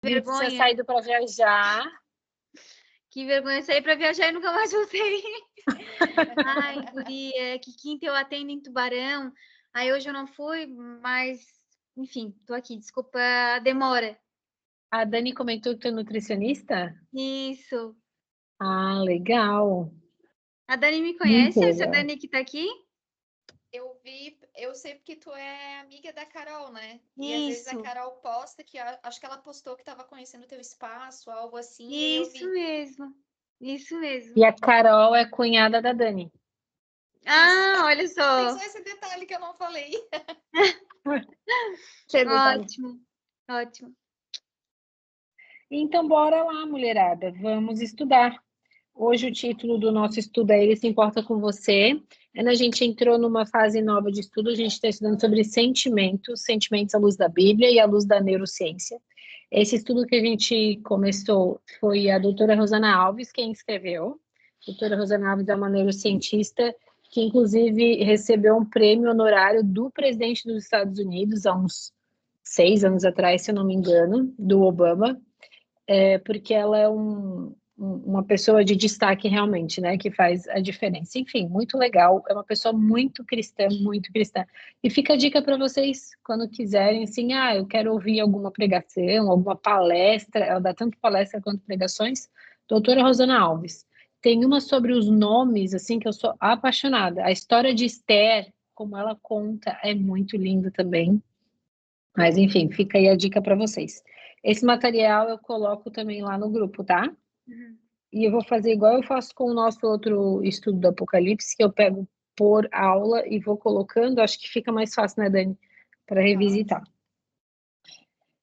Viu que tinha saído para viajar. Que vergonha, sair para viajar e nunca mais voltei. Ai, guria, que quinta eu atendo em Tubarão. Aí hoje eu não fui, mas, enfim, tô aqui. Desculpa a demora. A Dani comentou que tu é nutricionista? Isso. Ah, legal. A Dani me Muito conhece? Essa legal. Dani que tá aqui? Eu sei porque tu é amiga da Carol, né? E às vezes a Isso. Carol posta que acho que ela postou que estava conhecendo o teu espaço, algo assim, e aí eu vi. Isso mesmo. Isso mesmo. E a Carol é cunhada da Dani. Ah, olha Tem só. só esse detalhe que eu não falei. Ótimo. Ótimo. Então, bora lá, mulherada. Vamos estudar. Hoje o título do nosso estudo é Ele se importa com você. A gente entrou numa fase nova de estudo, a gente está estudando sobre sentimentos, sentimentos à luz da Bíblia e à luz da neurociência. Esse estudo que a gente começou foi a doutora Rosana Alves quem escreveu. A doutora Rosana Alves é uma neurocientista que, inclusive, recebeu um prêmio honorário do presidente dos Estados Unidos há uns 6 anos atrás, se eu não me engano, do Obama, porque ela é uma pessoa de destaque realmente, né, que faz a diferença. Enfim, muito legal, é uma pessoa muito cristã, muito cristã. E fica a dica para vocês, quando quiserem, assim, eu quero ouvir alguma pregação, alguma palestra, ela dá tanto palestra quanto pregações, doutora Rosana Alves. Tem uma sobre os nomes, assim, que eu sou apaixonada. A história de Esther, como ela conta, é muito linda também. Mas, enfim, fica aí a dica para vocês. Esse material eu coloco também lá no grupo, tá? Uhum. E eu vou fazer igual eu faço com o nosso outro estudo do Apocalipse, que eu pego por aula e vou colocando. Acho que fica mais fácil, né, Dani? Para revisitar.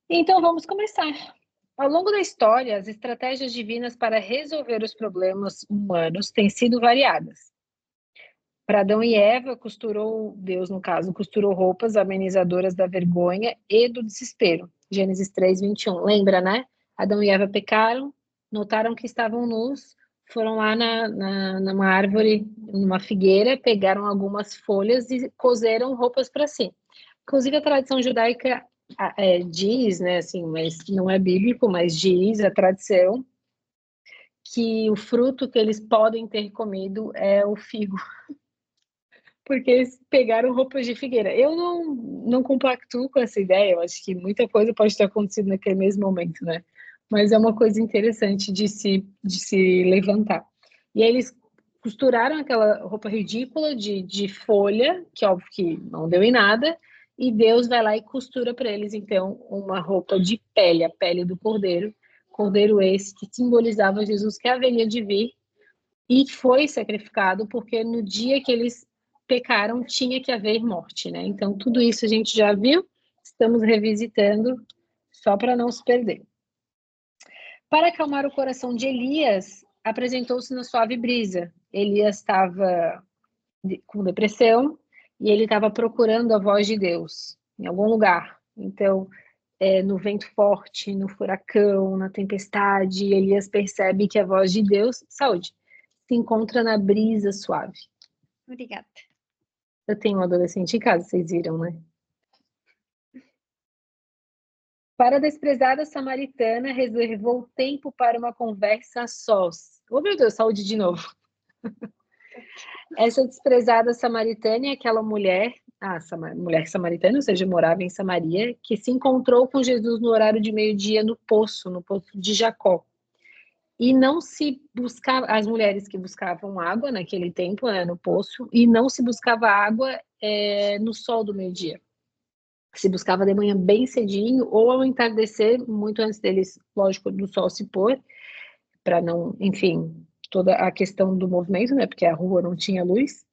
Então, vamos começar. Ao longo da história, as estratégias divinas para resolver os problemas humanos têm sido variadas. Para Adão e Eva, Deus no caso, costurou roupas amenizadoras da vergonha e do desespero. Gênesis 3, 21. Lembra, né? Adão e Eva pecaram, notaram que estavam nus, foram lá numa árvore, numa figueira, pegaram algumas folhas e coseram roupas para si. Inclusive, a tradição judaica diz, né, assim, mas não é bíblico, mas diz a tradição que o fruto que eles podem ter comido é o figo, porque eles pegaram roupas de figueira. Eu não compactuo com essa ideia, eu acho que muita coisa pode ter acontecido naquele mesmo momento, né? Mas é uma coisa interessante de se levantar. E aí eles costuraram aquela roupa ridícula de folha, que óbvio que não deu em nada, e Deus vai lá e costura para eles, então, uma roupa de pele, a pele do cordeiro esse que simbolizava Jesus que haveria de vir e foi sacrificado porque no dia que eles pecaram tinha que haver morte, né? Então tudo isso a gente já viu, estamos revisitando só para não se perder. Para acalmar o coração de Elias, apresentou-se na suave brisa. Elias estava com depressão e ele estava procurando a voz de Deus em algum lugar. Então, no vento forte, no furacão, na tempestade, Elias percebe que a voz de Deus, saúde, se encontra na brisa suave. Obrigada. Eu tenho um adolescente em casa, vocês viram, né? Para a desprezada samaritana, reservou tempo para uma conversa a sós. Oh, meu Deus, saúde de novo. Essa desprezada samaritana é aquela mulher, mulher samaritana, ou seja, morava em Samaria, que se encontrou com Jesus no horário de meio-dia no poço de Jacó. E não se buscava, as mulheres que buscavam água naquele tempo, no poço, e não se buscava água no sol do meio-dia. Se buscava de manhã bem cedinho, ou ao entardecer, muito antes deles, lógico, do sol se pôr, para não, enfim, toda a questão do movimento, né, porque a rua não tinha luz.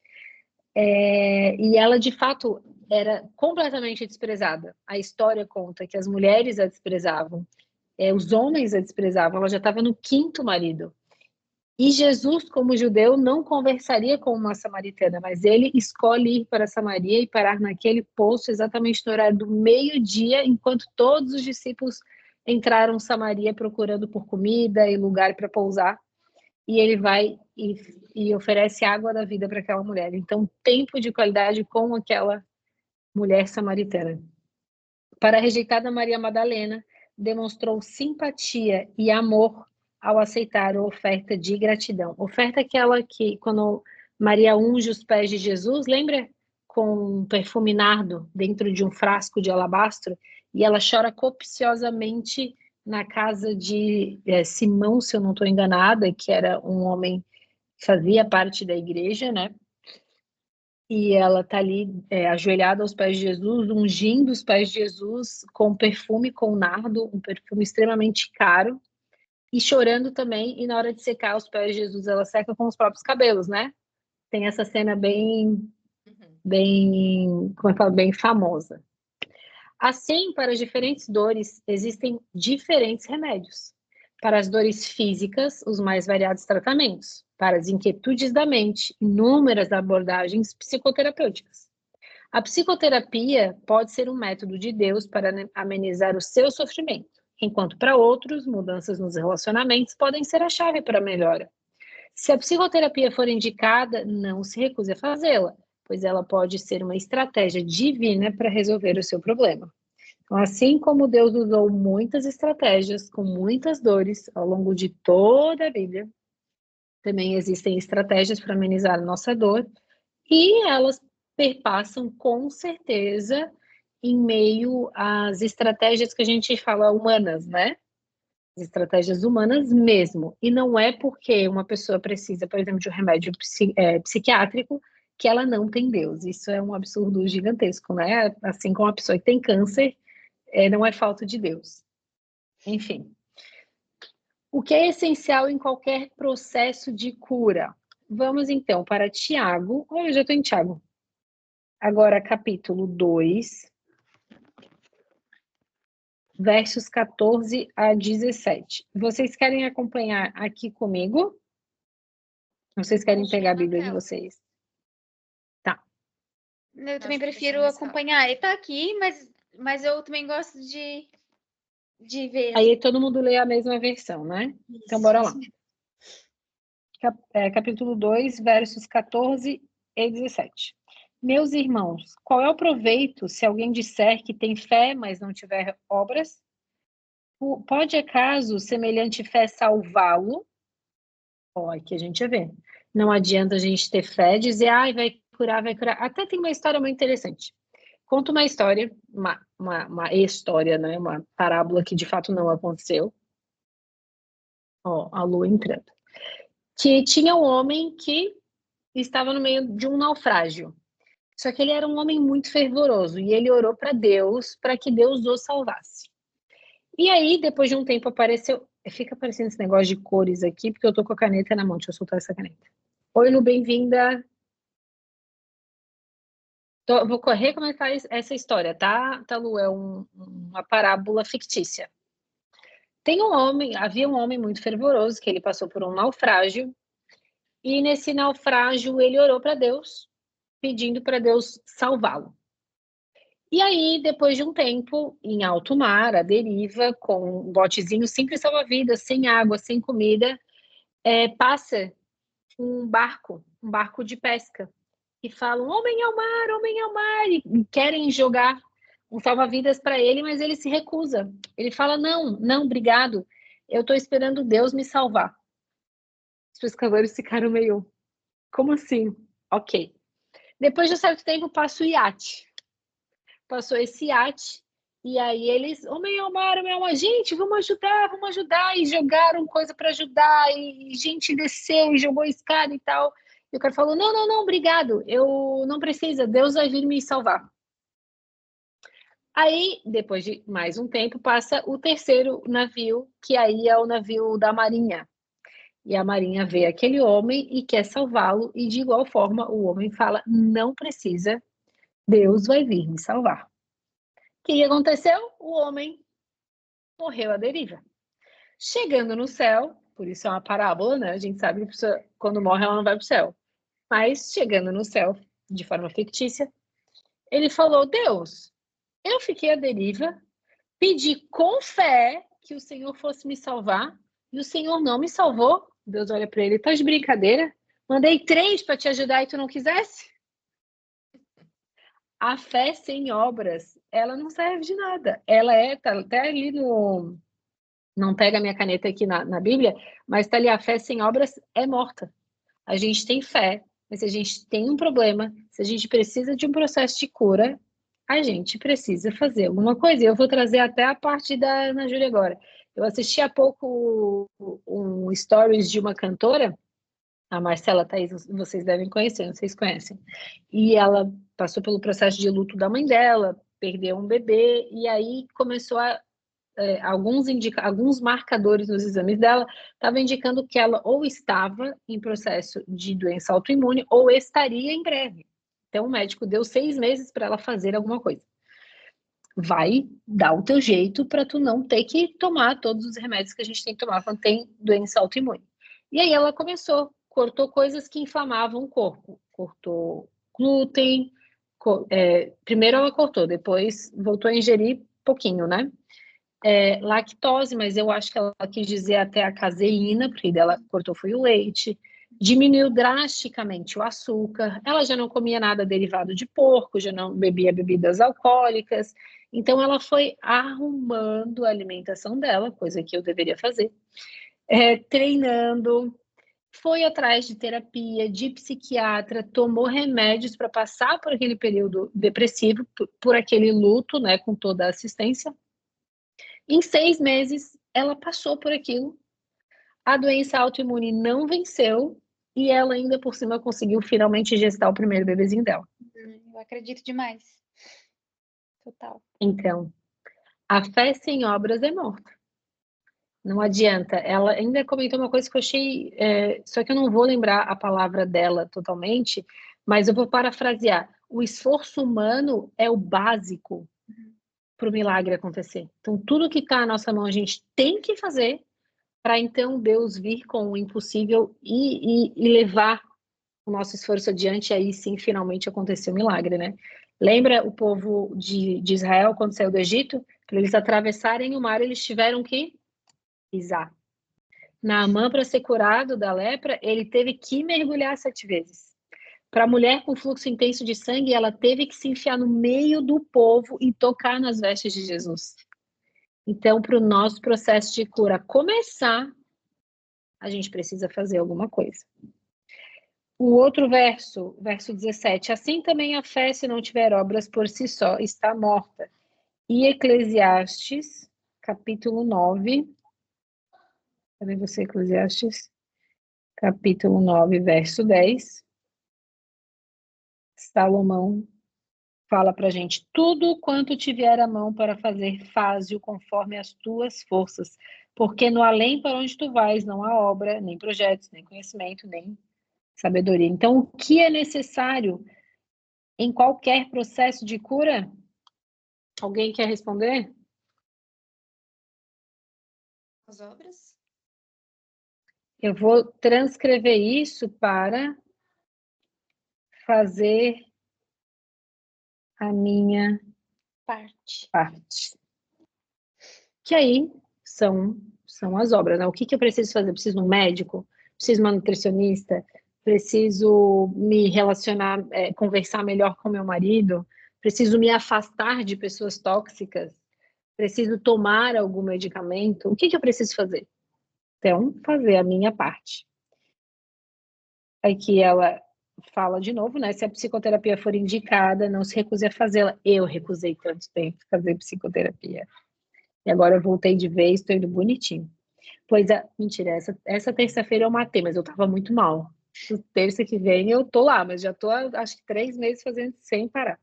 E ela, de fato, era completamente desprezada. A história conta que as mulheres a desprezavam, os homens a desprezavam, ela já estava no 5º marido. E Jesus, como judeu, não conversaria com uma samaritana, mas ele escolhe ir para Samaria e parar naquele poço exatamente no horário do meio-dia, enquanto todos os discípulos entraram em Samaria procurando por comida e lugar para pousar. E ele vai e oferece água da vida para aquela mulher. Então, tempo de qualidade com aquela mulher samaritana. Para a rejeitada Maria Madalena, demonstrou simpatia e amor ao aceitar a oferta de gratidão. Oferta aquela que, quando Maria unge os pés de Jesus, lembra? Com um perfume nardo dentro de um frasco de alabastro, e ela chora copiosamente na casa de Simão, se eu não estou enganada, que era um homem que fazia parte da igreja, né? E ela está ali ajoelhada aos pés de Jesus, ungindo os pés de Jesus com perfume, com nardo, um perfume extremamente caro, e chorando também, e na hora de secar os pés de Jesus, ela seca com os próprios cabelos, né? Tem essa cena como é que fala, bem famosa. Assim, para as diferentes dores, existem diferentes remédios. Para as dores físicas, os mais variados tratamentos. Para as inquietudes da mente, inúmeras abordagens psicoterapêuticas. A psicoterapia pode ser um método de Deus para amenizar o seu sofrimento, enquanto para outros, mudanças nos relacionamentos podem ser a chave para a melhora. Se a psicoterapia for indicada, não se recuse a fazê-la, pois ela pode ser uma estratégia divina para resolver o seu problema. Então, assim como Deus usou muitas estratégias com muitas dores ao longo de toda a Bíblia, também existem estratégias para amenizar a nossa dor, e elas perpassam com certeza em meio às estratégias que a gente fala humanas, né? Estratégias humanas mesmo. E não é porque uma pessoa precisa, por exemplo, de um remédio psiquiátrico que ela não tem Deus. Isso é um absurdo gigantesco, né? Assim como a pessoa que tem câncer, não é falta de Deus. Enfim. O que é essencial em qualquer processo de cura? Vamos então para Tiago. Eu já estou em Tiago. Agora, capítulo 2, versos 14 a 17. Vocês querem acompanhar aqui comigo? Vocês querem pegar a Bíblia de vocês? Tá. Eu também prefiro acompanhar. Ele tá aqui, mas eu também gosto de ver. Aí todo mundo lê a mesma versão, né? Isso, Então, bora lá. isso mesmo. Capítulo 2, versos 14 e 17. Meus irmãos, qual é o proveito se alguém disser que tem fé, mas não tiver obras? Pode acaso semelhante fé salvá-lo? Aqui a gente já vê. Não adianta a gente ter fé, dizer, vai curar, vai curar. Até tem uma história muito interessante. Conta uma história, uma história, né? Uma parábola que de fato não aconteceu. A lua entrando. Que tinha um homem que estava no meio de um naufrágio. Só que ele era um homem muito fervoroso e ele orou para Deus para que Deus o salvasse. E aí, depois de um tempo, apareceu. Fica aparecendo esse negócio de cores aqui, porque eu tô com a caneta na mão. Deixa eu soltar essa caneta. Oi, Lu, bem-vinda. Vou recomeçar essa história, tá, Lu? É uma parábola fictícia. Havia um homem muito fervoroso que ele passou por um naufrágio. E nesse naufrágio ele orou para Deus, pedindo para Deus salvá-lo. E aí, depois de um tempo, em alto mar, à deriva, com um botezinho simples salva-vidas, sem água, sem comida, passa um barco de pesca. E falam, homem ao mar, e querem jogar um salva-vidas para ele, mas ele se recusa. Ele fala, não, obrigado, eu estou esperando Deus me salvar. Os pescadores ficaram meio, como assim? Ok. Depois de um certo tempo, passa o iate. Passou esse iate, e aí eles, homem ao mar, gente, vamos ajudar, e jogaram coisa para ajudar, e gente desceu e jogou escada e tal. E o cara falou, não, obrigado, eu não precisa, Deus vai vir me salvar. Aí, depois de mais um tempo, passa o terceiro navio, que aí é o navio da Marinha. E a Marinha vê aquele homem e quer salvá-lo, e de igual forma o homem fala, não precisa, Deus vai vir me salvar. O que aconteceu? O homem morreu à deriva. Chegando no céu, por isso é uma parábola, né? A gente sabe que a pessoa, quando morre, ela não vai para o céu. Mas, chegando no céu, de forma fictícia, ele falou, Deus, eu fiquei à deriva, pedi com fé que o Senhor fosse me salvar, e o Senhor não me salvou. Deus olha para ele, tá de brincadeira? Mandei 3 para te ajudar e tu não quisesse? A fé sem obras ela não serve de nada. Ela tá até ali no... Não pega a minha caneta aqui na Bíblia, mas está ali, a fé sem obras é morta. A gente tem fé, mas se a gente tem um problema, se a gente precisa de um processo de cura, a gente precisa fazer alguma coisa. E eu vou trazer até a parte da Ana Júlia agora. Eu assisti há pouco um stories de uma cantora, a Marcela Thaís, vocês devem conhecer, não sei se conhecem. E ela passou pelo processo de luto da mãe dela, perdeu um bebê, e aí começou a alguns marcadores nos exames dela estavam indicando que ela ou estava em processo de doença autoimune ou estaria em breve. Então o médico deu 6 meses para ela fazer alguma coisa. Vai dar o teu jeito para tu não ter que tomar todos os remédios que a gente tem que tomar quando tem doença autoimune. E aí ela cortou coisas que inflamavam o corpo. Cortou glúten, primeiro ela cortou, depois voltou a ingerir pouquinho, né? Lactose, mas eu acho que ela quis dizer até a caseína, porque ela cortou foi o leite, diminuiu drasticamente o açúcar, ela já não comia nada derivado de porco, já não bebia bebidas alcoólicas, então ela foi arrumando a alimentação dela, coisa que eu deveria fazer, treinando, foi atrás de terapia, de psiquiatra, tomou remédios para passar por aquele período depressivo, por aquele luto, né, com toda a assistência. Em 6 meses, ela passou por aquilo. A doença autoimune não venceu e ela ainda por cima conseguiu finalmente gestar o primeiro bebezinho dela. Eu acredito demais. Total. Então, a fé sem obras é morta. Não adianta. Ela ainda comentou uma coisa que eu achei... só que eu não vou lembrar a palavra dela totalmente, mas eu vou parafrasear. O esforço humano é o básico para o milagre acontecer. Então, tudo que está à nossa mão, a gente tem que fazer para então Deus vir com o impossível e levar o nosso esforço adiante, e aí sim, finalmente aconteceu o milagre, né? Lembra o povo de Israel, quando saiu do Egito? Para eles atravessarem o mar, eles tiveram que pisar. Naamã, para ser curado da lepra, ele teve que mergulhar 7 vezes. Para a mulher com fluxo intenso de sangue, ela teve que se enfiar no meio do povo e tocar nas vestes de Jesus. Então, para o nosso processo de cura começar, a gente precisa fazer alguma coisa. O outro verso 17. Assim também a fé, se não tiver obras por si só, está morta. E Eclesiastes, capítulo 9. Cadê você, Eclesiastes? Capítulo 9, verso 10. Salomão fala pra gente: tudo quanto tiver a mão para fazer, faze-o conforme as tuas forças, porque no além para onde tu vais não há obra, nem projetos, nem conhecimento, nem sabedoria. Então, o que é necessário em qualquer processo de cura? Alguém quer responder? As obras? Eu vou transcrever isso para fazer a minha parte. Que aí são as obras, né? O que eu preciso fazer? Preciso de um médico? Preciso de uma nutricionista? Preciso me relacionar, conversar melhor com meu marido? Preciso me afastar de pessoas tóxicas? Preciso tomar algum medicamento? O que eu preciso fazer? Então, fazer a minha parte. Aqui ela fala de novo, né? Se a psicoterapia for indicada, não se recuse a fazê-la. Eu recusei tanto tempo fazer psicoterapia. E agora eu voltei de vez, estou indo bonitinho. Pois mentira, essa terça-feira eu matei, mas eu tava muito mal. Terça que vem eu tô lá, mas já tô, acho que 3 meses fazendo sem parar.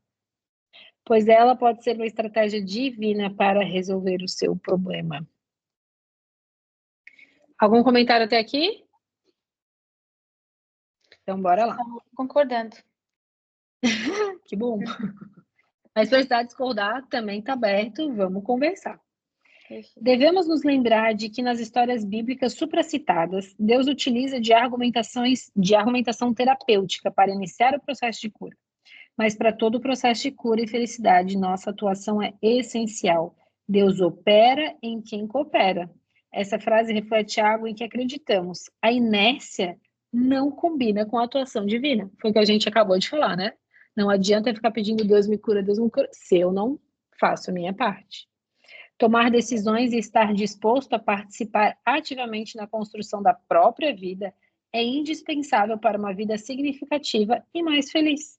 Pois ela pode ser uma estratégia divina para resolver o seu problema. Algum comentário até aqui? Então, bora lá. Concordando. Que bom. Mas se precisar discordar, também está aberto, vamos conversar. Devemos nos lembrar de que nas histórias bíblicas supracitadas, Deus utiliza de argumentação terapêutica para iniciar o processo de cura. Mas para todo o processo de cura e felicidade, nossa atuação é essencial. Deus opera em quem coopera. Essa frase reflete algo em que acreditamos. A inércia não combina com a atuação divina. Foi o que a gente acabou de falar, né? Não adianta ficar pedindo Deus me cura, se eu não faço a minha parte. Tomar decisões e estar disposto a participar ativamente na construção da própria vida é indispensável para uma vida significativa e mais feliz.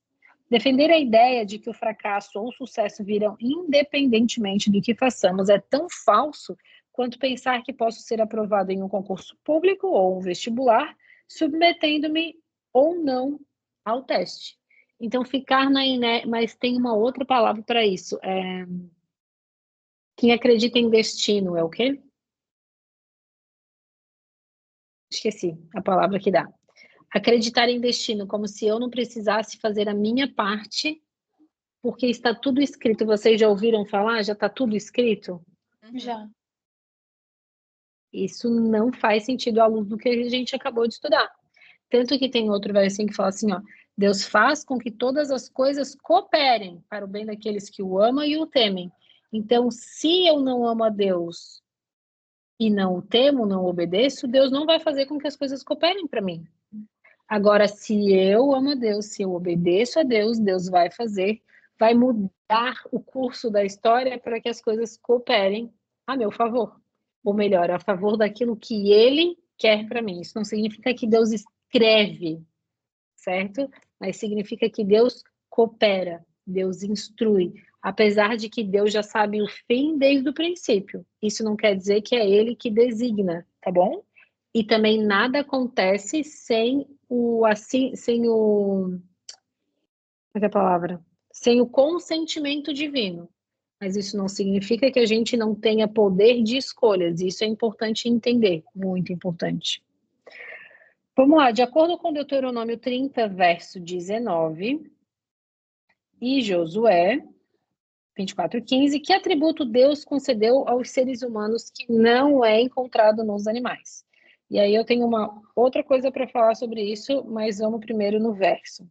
Defender a ideia de que o fracasso ou o sucesso virão independentemente do que façamos é tão falso quanto pensar que posso ser aprovado em um concurso público ou um vestibular, submetendo-me ou não ao teste. Então, ficar na inércia, mas tem uma outra palavra para isso. Quem acredita em destino é o quê? Esqueci a palavra que dá. Acreditar em destino, como se eu não precisasse fazer a minha parte, porque está tudo escrito. Vocês já ouviram falar? Já está tudo escrito? Já. Isso não faz sentido à luz do que a gente acabou de estudar. Tanto que tem outro versinho que fala assim, ó, Deus faz com que todas as coisas cooperem para o bem daqueles que o amam e o temem. Então, se eu não amo a Deus e não o temo, não obedeço, Deus não vai fazer com que as coisas cooperem para mim. Agora, se eu amo a Deus, se eu obedeço a Deus, Deus vai fazer, vai mudar o curso da história para que as coisas cooperem a meu favor. Ou melhor, a favor daquilo que Ele quer para mim. Isso não significa que Deus escreve, certo? Mas significa que Deus coopera, Deus instrui. Apesar de que Deus já sabe o fim desde o princípio. Isso não quer dizer que é Ele que designa, tá bom? E também nada acontece sem o qual é a palavra? Sem o consentimento divino. Mas isso não significa que a gente não tenha poder de escolhas. Isso é importante entender, muito importante. Vamos lá, de acordo com Deuteronômio 30, verso 19, e Josué 24:15, que atributo Deus concedeu aos seres humanos que não é encontrado nos animais? E aí eu tenho uma outra coisa para falar sobre isso, mas vamos primeiro no verso.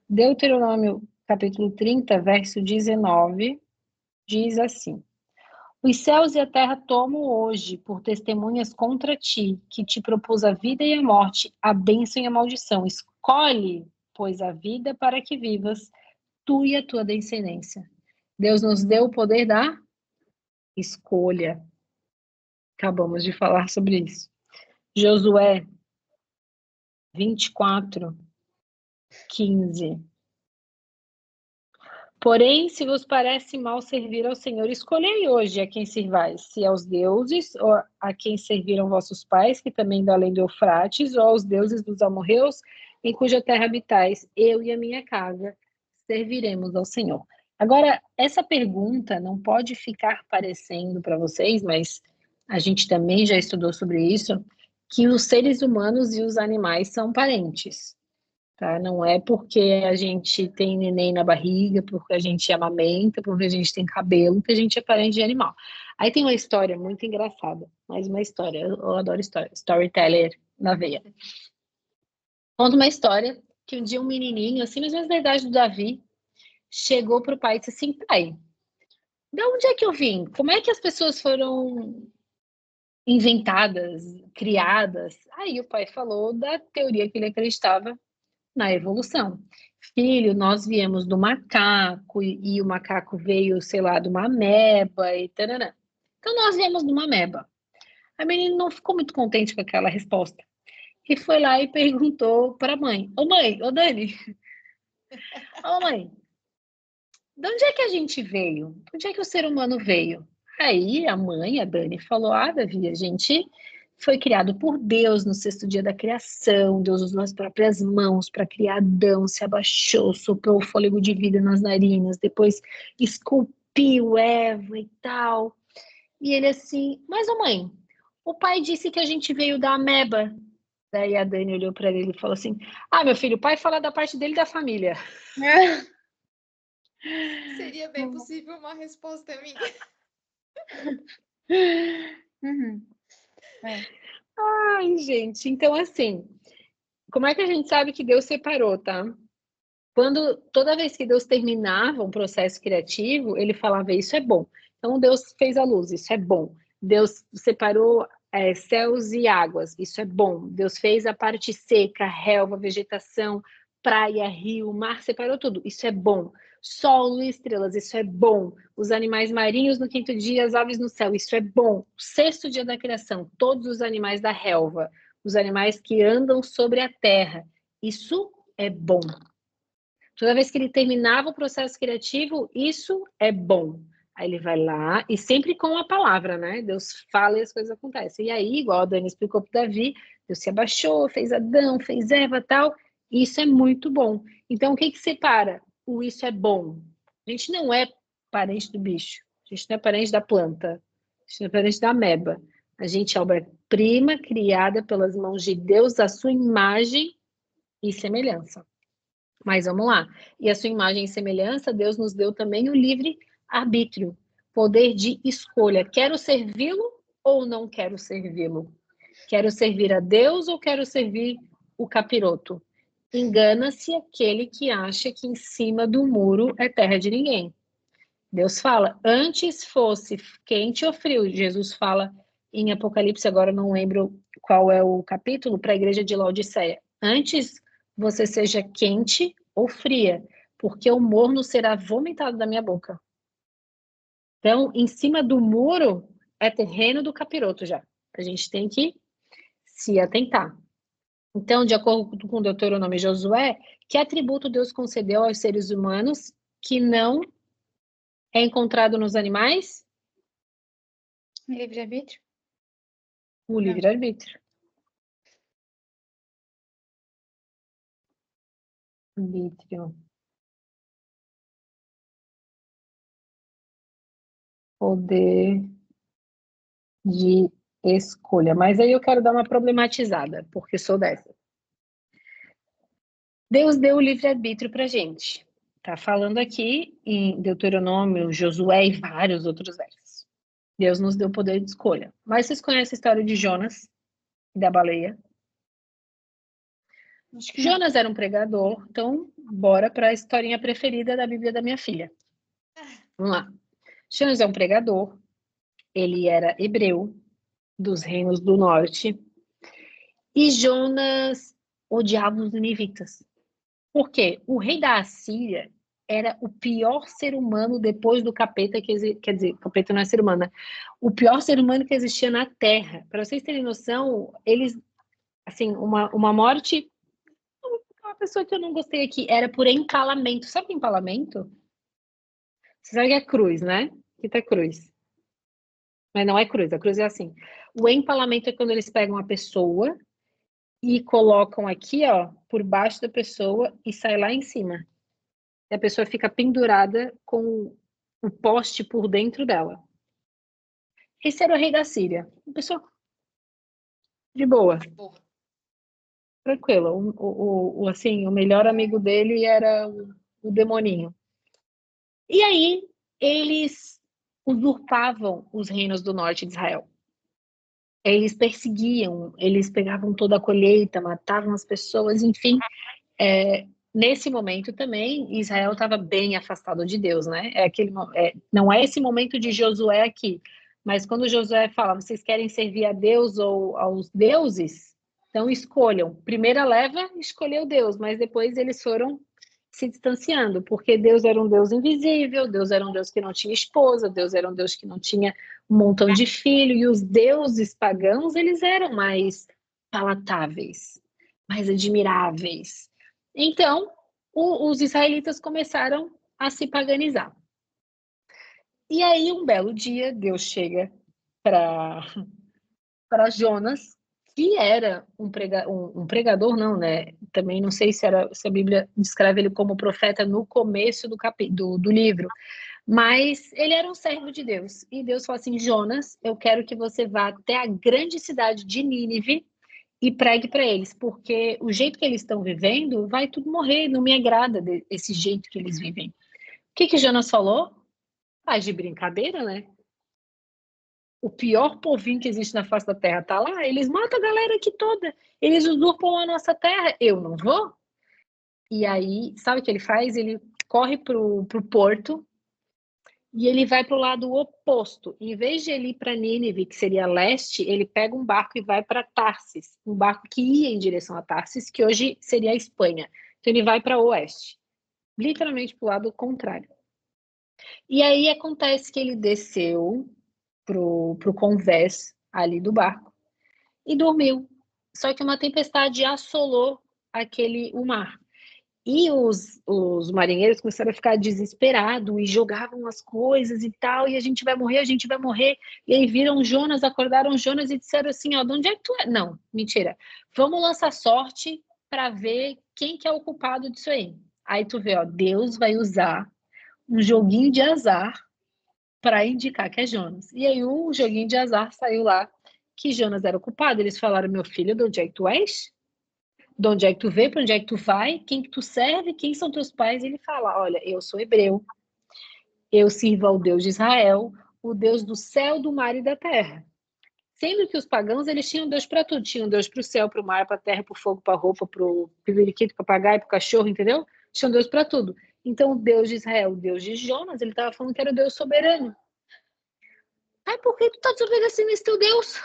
Deuteronômio capítulo 30, verso 19, diz assim: Os céus e a terra tomo hoje por testemunhas contra ti, que te propus a vida e a morte, a bênção e a maldição. Escolhe, pois, a vida para que vivas, tu e a tua descendência. Deus nos deu o poder da escolha. Acabamos de falar sobre isso. Josué 24:15. Porém, se vos parece mal servir ao Senhor, escolhei hoje a quem servais, se aos deuses, ou a quem serviram vossos pais, que também do além do Eufrates, ou aos deuses dos amorreus, em cuja terra habitais, eu e a minha casa serviremos ao Senhor. Agora, essa pergunta não pode ficar parecendo para vocês, mas a gente também já estudou sobre isso, que os seres humanos e os animais são parentes. Tá? Não é porque a gente tem neném na barriga, porque a gente amamenta, porque a gente tem cabelo, que a gente é parente de animal. Aí tem uma história muito engraçada, mais uma história, eu adoro história, storyteller na veia. Conta uma história que um dia um menininho, assim, mais ou menos da idade do Davi, chegou para o pai e disse assim, pai, de onde é que eu vim? Como é que as pessoas foram inventadas, criadas? Aí o pai falou da teoria que ele acreditava na evolução. Filho, nós viemos do macaco e o macaco veio, sei lá, de uma ameba e tarará. Então nós viemos de uma ameba. A menina não ficou muito contente com aquela resposta e foi lá e perguntou para a mãe: ô Dani, ô mãe, de onde é que a gente veio? De onde é que o ser humano veio? Aí a mãe, a Dani, falou: Davi, a gente foi criado por Deus no sexto dia da criação. Deus usou as próprias mãos para criar Adão, se abaixou, soprou o fôlego de vida nas narinas, depois esculpiu Eva e tal. E ele assim, mas mãe, o pai disse que a gente veio da ameba. Daí a Dani olhou para ele e falou assim: meu filho, o pai fala da parte dele e da família. Seria bem possível uma resposta minha. Uhum. Ai, gente, então assim, como é que a gente sabe que Deus separou, tá? Toda vez que Deus terminava um processo criativo, ele falava, isso é bom. Então Deus fez a luz, isso é bom. Deus separou céus e águas, isso é bom. Deus fez a parte seca, relva, vegetação, praia, rio, mar, separou tudo, isso é bom. Sol, lua e estrelas, isso é bom. Os animais marinhos no 5º dia, as aves no céu, isso é bom. O 6º dia da criação, todos os animais da relva, os animais que andam sobre a terra, isso é bom. Toda vez que ele terminava o processo criativo, isso é bom. Aí ele vai lá, e sempre com a palavra, né? Deus fala e as coisas acontecem. E aí, igual a Dani explicou para Davi, Deus se abaixou, fez Adão, fez Eva e tal. Isso é muito bom. Então, o que separa? O isso é bom. A gente não é parente do bicho. A gente não é parente da planta. A gente não é parente da ameba. A gente é obra-prima criada pelas mãos de Deus, à sua imagem e semelhança. Mas vamos lá. E a sua imagem e semelhança, Deus nos deu também o livre arbítrio, poder de escolha. Quero servi-lo ou não quero servi-lo? Quero servir a Deus ou quero servir o capiroto? Engana-se aquele que acha que em cima do muro é terra de ninguém. Deus fala, antes fosse quente ou frio. Jesus fala em Apocalipse, agora não lembro qual é o capítulo, para a igreja de Laodiceia. Antes você seja quente ou fria, porque o morno será vomitado da minha boca. Então, em cima do muro é terreno do capiroto já. A gente tem que se atentar. Então, de acordo com o Deuteronômio e Josué, que atributo Deus concedeu aos seres humanos que não é encontrado nos animais? Livre-arbítrio? O livre-arbítrio. Arbítrio. Poder de escolha. Mas aí eu quero dar uma problematizada, porque sou dessa. Deus deu o livre-arbítrio pra gente. Tá falando aqui em Deuteronômio, Josué e vários outros versos. Deus nos deu poder de escolha. Mas vocês conhecem a história de Jonas e da baleia? Jonas era um pregador, então bora para a historinha preferida da Bíblia da minha filha. Vamos lá. Jonas é um pregador, ele era hebreu, dos reinos do norte, e Jonas odiava os ninivitas. Por quê? O rei da Assíria era o pior ser humano depois do capeta, quer dizer, capeta não é ser humano, né? O pior ser humano que existia na Terra. Para vocês terem noção, eles, assim, uma morte, uma pessoa que eu não gostei aqui, era por empalamento. Sabe empalamento? Você sabe que é cruz, né? Que tá cruz. Mas não é cruz, a cruz é assim. O empalamento é quando eles pegam a pessoa e colocam aqui, ó, por baixo da pessoa e sai lá em cima. E a pessoa fica pendurada com o poste por dentro dela. Esse era o rei da Síria. Uma pessoa de boa. Tranquila. Assim, o melhor amigo dele era o demoninho. E aí, eles usurpavam os reinos do norte de Israel. Eles perseguiam, eles pegavam toda a colheita, matavam as pessoas, enfim. Nesse momento também, Israel estava bem afastado de Deus, né? Não é esse momento de Josué aqui, mas quando Josué fala, vocês querem servir a Deus ou aos deuses? Então escolham. Primeira leva, escolheu Deus, mas depois eles foram se distanciando, porque Deus era um Deus invisível, Deus era um Deus que não tinha esposa, Deus era um Deus que não tinha um montão de filho, e os deuses pagãos, eles eram mais palatáveis, mais admiráveis. Então, os israelitas começaram a se paganizar. E aí, um belo dia, Deus chega para Jonas, que era um pregador, não, né? Também não sei se a Bíblia descreve ele como profeta no começo do livro, mas ele era um servo de Deus. E Deus falou assim, Jonas, eu quero que você vá até a grande cidade de Nínive e pregue para eles, porque o jeito que eles estão vivendo vai tudo morrer, não me agrada esse jeito que eles vivem. O que Jonas falou? Faz de brincadeira, né? O pior povinho que existe na face da terra tá lá, eles matam a galera aqui toda, eles usurpam a nossa terra, eu não vou? E aí, sabe o que ele faz? Ele corre pro porto e ele vai para o lado oposto. Em vez de ele ir para Nínive, que seria leste, ele pega um barco e vai para Tarsis, um barco que ia em direção a Tarsis, que hoje seria a Espanha. Então ele vai para oeste. literalmente para o lado contrário. E aí acontece que ele desceu pro convés ali do barco e dormiu. Só que uma tempestade assolou o mar. E os marinheiros começaram a ficar desesperados e jogavam as coisas e tal, e a gente vai morrer, a gente vai morrer. E aí viram Jonas, acordaram Jonas e disseram assim, ó, de onde é que tu é? Não, mentira. Vamos lançar sorte para ver quem que é o culpado disso aí. Aí tu vê, ó, Deus vai usar um joguinho de azar para indicar que é Jonas. E aí o joguinho de azar saiu lá que Jonas era o culpado. Eles falaram, meu filho, de onde é que tu és? De onde é que tu veio? Para onde é que tu vai? Quem que tu serve? Quem são teus pais? Ele fala, olha, eu sou hebreu, eu sirvo ao Deus de Israel, o Deus do céu, do mar e da terra. Sendo que os pagãos, eles tinham Deus para tudo. Tinham Deus para o céu, para o mar, para a terra, para o fogo, para a roupa, para o periquito, para o papagaio, para o cachorro, entendeu? Tinham Deus para tudo. Então, o Deus de Israel, o Deus de Jonas, ele estava falando que era o Deus soberano. Ai, por que tu está desobedecendo esse teu Deus?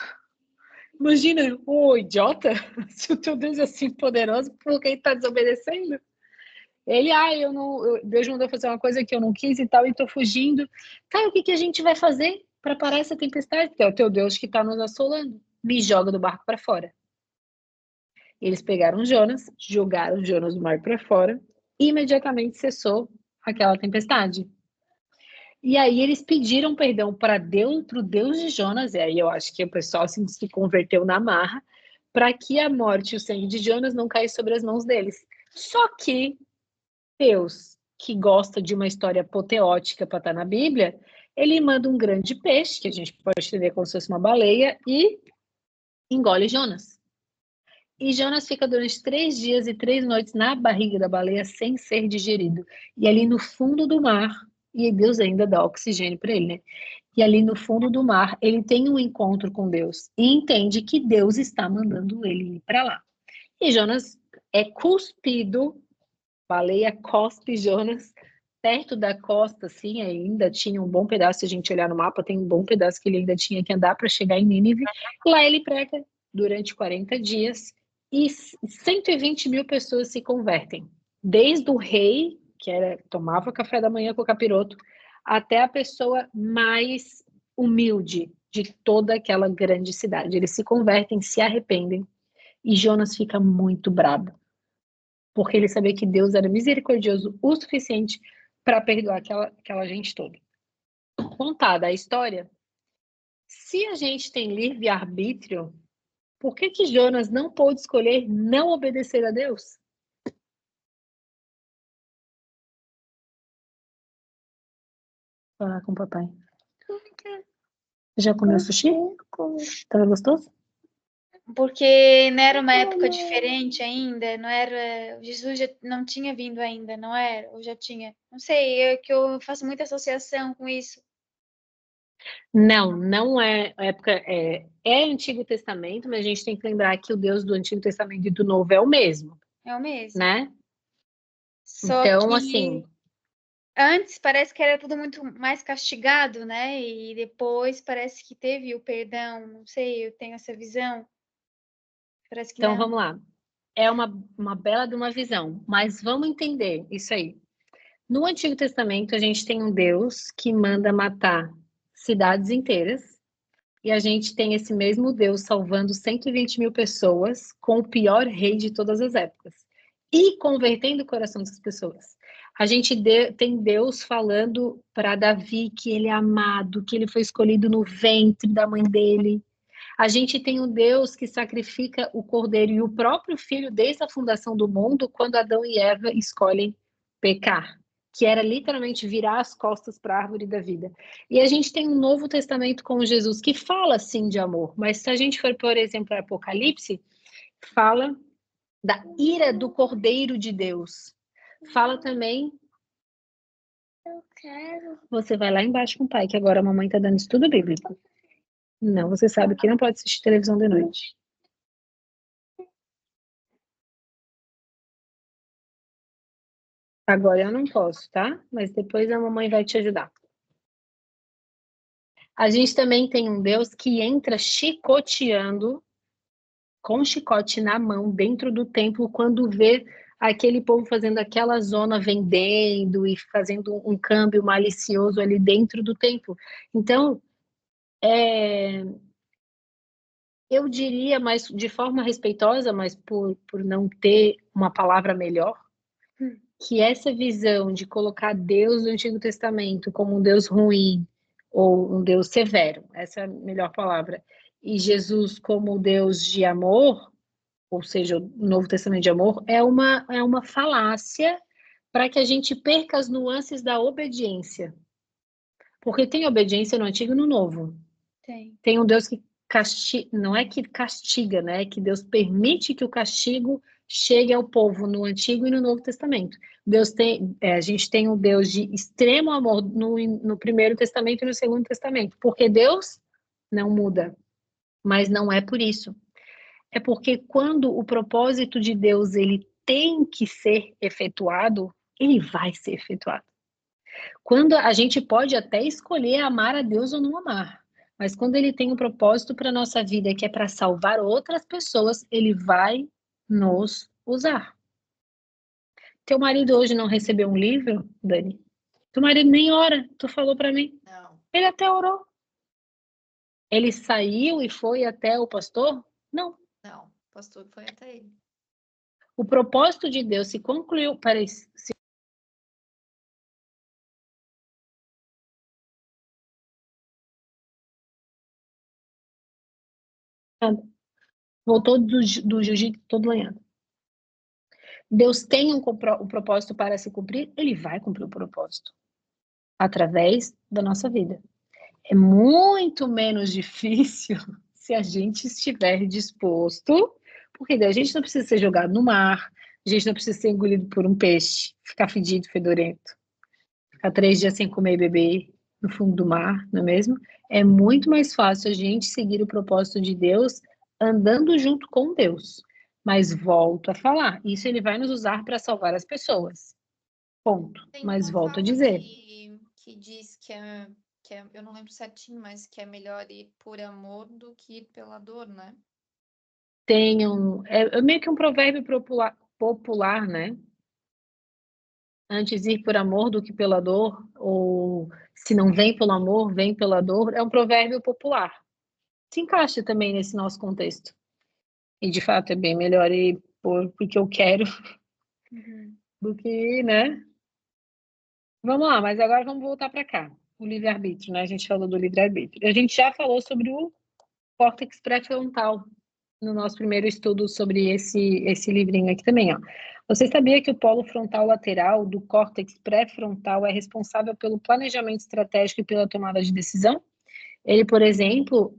Imagina, ô idiota, se o teu Deus é assim poderoso, por que ele está desobedecendo? Ele, Deus mandou fazer uma coisa que eu não quis e tal, e tô fugindo. Tá, o que que a gente vai fazer para parar essa tempestade? Porque é o teu Deus que está nos assolando. Me joga do barco para fora. Eles pegaram Jonas, jogaram Jonas do mar para fora, e imediatamente cessou aquela tempestade. E aí eles pediram perdão para Deus, para o Deus de Jonas, e aí eu acho que o pessoal se converteu na marra, para que a morte e o sangue de Jonas não caísse sobre as mãos deles. Só que Deus, que gosta de uma história apoteótica para estar na Bíblia, ele manda um grande peixe, que a gente pode entender como se fosse uma baleia, e engole Jonas. E Jonas fica durante 3 dias e 3 noites na barriga da baleia sem ser digerido. E ali no fundo do mar, e Deus ainda dá oxigênio para ele, né? E ali no fundo do mar, ele tem um encontro com Deus e entende que Deus está mandando ele ir para lá. E Jonas é cuspido, baleia cospe Jonas, perto da costa, assim, ainda tinha um bom pedaço, se a gente olhar no mapa, tem um bom pedaço que ele ainda tinha que andar para chegar em Nínive. Lá ele prega durante 40 dias e 120 mil pessoas se convertem. Desde o rei, tomava café da manhã com o capiroto, até a pessoa mais humilde de toda aquela grande cidade. Eles se convertem, se arrependem, e Jonas fica muito bravo, porque ele sabia que Deus era misericordioso o suficiente para perdoar aquela gente toda. Contada a história, se a gente tem livre-arbítrio, por que Jonas não pôde escolher não obedecer a Deus? Falar com o papai. Já comeu sushi? Tava gostoso? Porque não era uma época diferente ainda, não era. Jesus já não tinha vindo ainda, não era? Ou já tinha? Não sei, é que eu faço muita associação com isso. Não é época, é Antigo Testamento, mas a gente tem que lembrar que o Deus do Antigo Testamento e do Novo é o mesmo, É o mesmo. né? Só Então, que assim, antes parece que era tudo muito mais castigado, né? E depois parece que teve o perdão. Não sei, eu tenho essa visão. Parece que então não. vamos lá. É uma bela de uma visão, mas vamos entender isso aí. No Antigo Testamento, a gente tem um Deus que manda matar cidades inteiras, e a gente tem esse mesmo Deus salvando 120 mil pessoas com o pior rei de todas as épocas e convertendo o coração dessas pessoas. A gente tem Deus falando para Davi que ele é amado, que ele foi escolhido no ventre da mãe dele. A gente tem um Deus que sacrifica o cordeiro e o próprio filho desde a fundação do mundo, quando Adão e Eva escolhem pecar, que era literalmente virar as costas para a árvore da vida. E a gente tem um Novo Testamento com Jesus que fala sim de amor, mas se a gente for, por exemplo, para Apocalipse, fala da ira do Cordeiro de Deus. Fala também. Eu quero. Você vai lá embaixo com o pai, que agora a mamãe está dando estudo bíblico. Não, você sabe que não pode assistir televisão de noite. Agora eu não posso, tá? Mas depois a mamãe vai te ajudar. A gente também tem um Deus que entra chicoteando, com chicote na mão, dentro do templo, quando vê aquele povo fazendo aquela zona vendendo e fazendo um câmbio malicioso ali dentro do templo. Então, eu diria, mas de forma respeitosa, mas por não ter uma palavra melhor, que essa visão de colocar Deus do Antigo Testamento como um Deus ruim ou um Deus severo, essa é a melhor palavra, e Jesus como o Deus de amor, ou seja, o Novo Testamento de amor, é uma falácia para que a gente perca as nuances da obediência. Porque tem obediência no Antigo e no Novo. Tem um Deus que castiga, não é que castiga, né? É que Deus permite que o castigo chegue ao povo no Antigo e no Novo Testamento. A gente tem um Deus de extremo amor no Primeiro Testamento e no Segundo Testamento, porque Deus não muda, mas não é por isso. É porque quando o propósito de Deus ele tem que ser efetuado, ele vai ser efetuado. Quando a gente pode até escolher amar a Deus ou não amar, mas quando ele tem um propósito para a nossa vida, que é para salvar outras pessoas, ele vai nos usar. Teu marido hoje não recebeu um livro, Dani? Teu marido nem ora, tu falou para mim. Não. Ele até orou. Ele saiu e foi até o pastor? Não. Não, o pastor foi até ele. O propósito de Deus se concluiu. Peraí, voltou do jiu-jitsu todo lanhado. Deus tem um propósito para se cumprir, ele vai cumprir o propósito através da nossa vida. É muito menos difícil se a gente estiver disposto, porque daí a gente não precisa ser jogado no mar, a gente não precisa ser engolido por um peixe, ficar fedido, fedorento, ficar 3 dias sem comer e beber no fundo do mar, não é mesmo? É muito mais fácil a gente seguir o propósito de Deus andando junto com Deus. Mas volto a falar, isso ele vai nos usar para salvar as pessoas. Ponto. Tem Mas uma volto a fala dizer. que diz que eu não lembro certinho, mas que é melhor ir por amor do que ir pela dor, né? É meio que um provérbio popular, né? Antes ir por amor do que pela dor, ou se não vem pelo amor, vem pela dor, é um provérbio popular. Se encaixa também nesse nosso contexto. E de fato é bem melhor ir porque eu quero do que, né? Vamos lá, mas agora vamos voltar para cá. O livre-arbítrio, né? A gente falou do livre-arbítrio. A gente já falou sobre o córtex pré-frontal no nosso primeiro estudo sobre esse livrinho aqui também, ó. Você sabia que o polo frontal lateral do córtex pré-frontal é responsável pelo planejamento estratégico e pela tomada de decisão? Ele, por exemplo,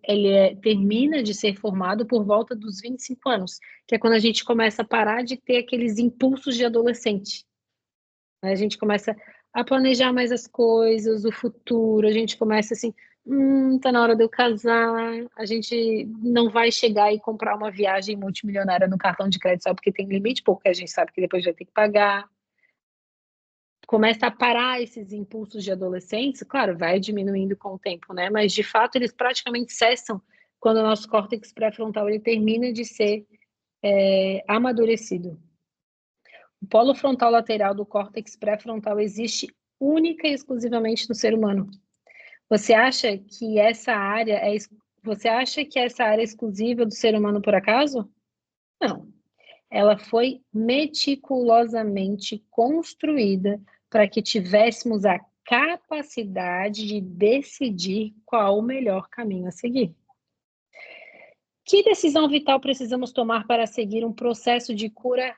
termina de ser formado por volta dos 25 anos, que é quando a gente começa a parar de ter aqueles impulsos de adolescente. A gente começa a planejar mais as coisas, o futuro, a gente começa assim, tá na hora de eu casar, a gente não vai chegar e comprar uma viagem multimilionária no cartão de crédito só porque tem limite, porque a gente sabe que depois vai ter que pagar. Começa a parar esses impulsos de adolescentes, claro, vai diminuindo com o tempo, né? Mas de fato eles praticamente cessam quando o nosso córtex pré-frontal ele termina de ser amadurecido. O polo frontal lateral do córtex pré-frontal existe única e exclusivamente no ser humano. Você acha que essa área é exclusiva do ser humano por acaso? Não. Ela foi meticulosamente construída para que tivéssemos a capacidade de decidir qual o melhor caminho a seguir. Que decisão vital precisamos tomar para seguir um processo de cura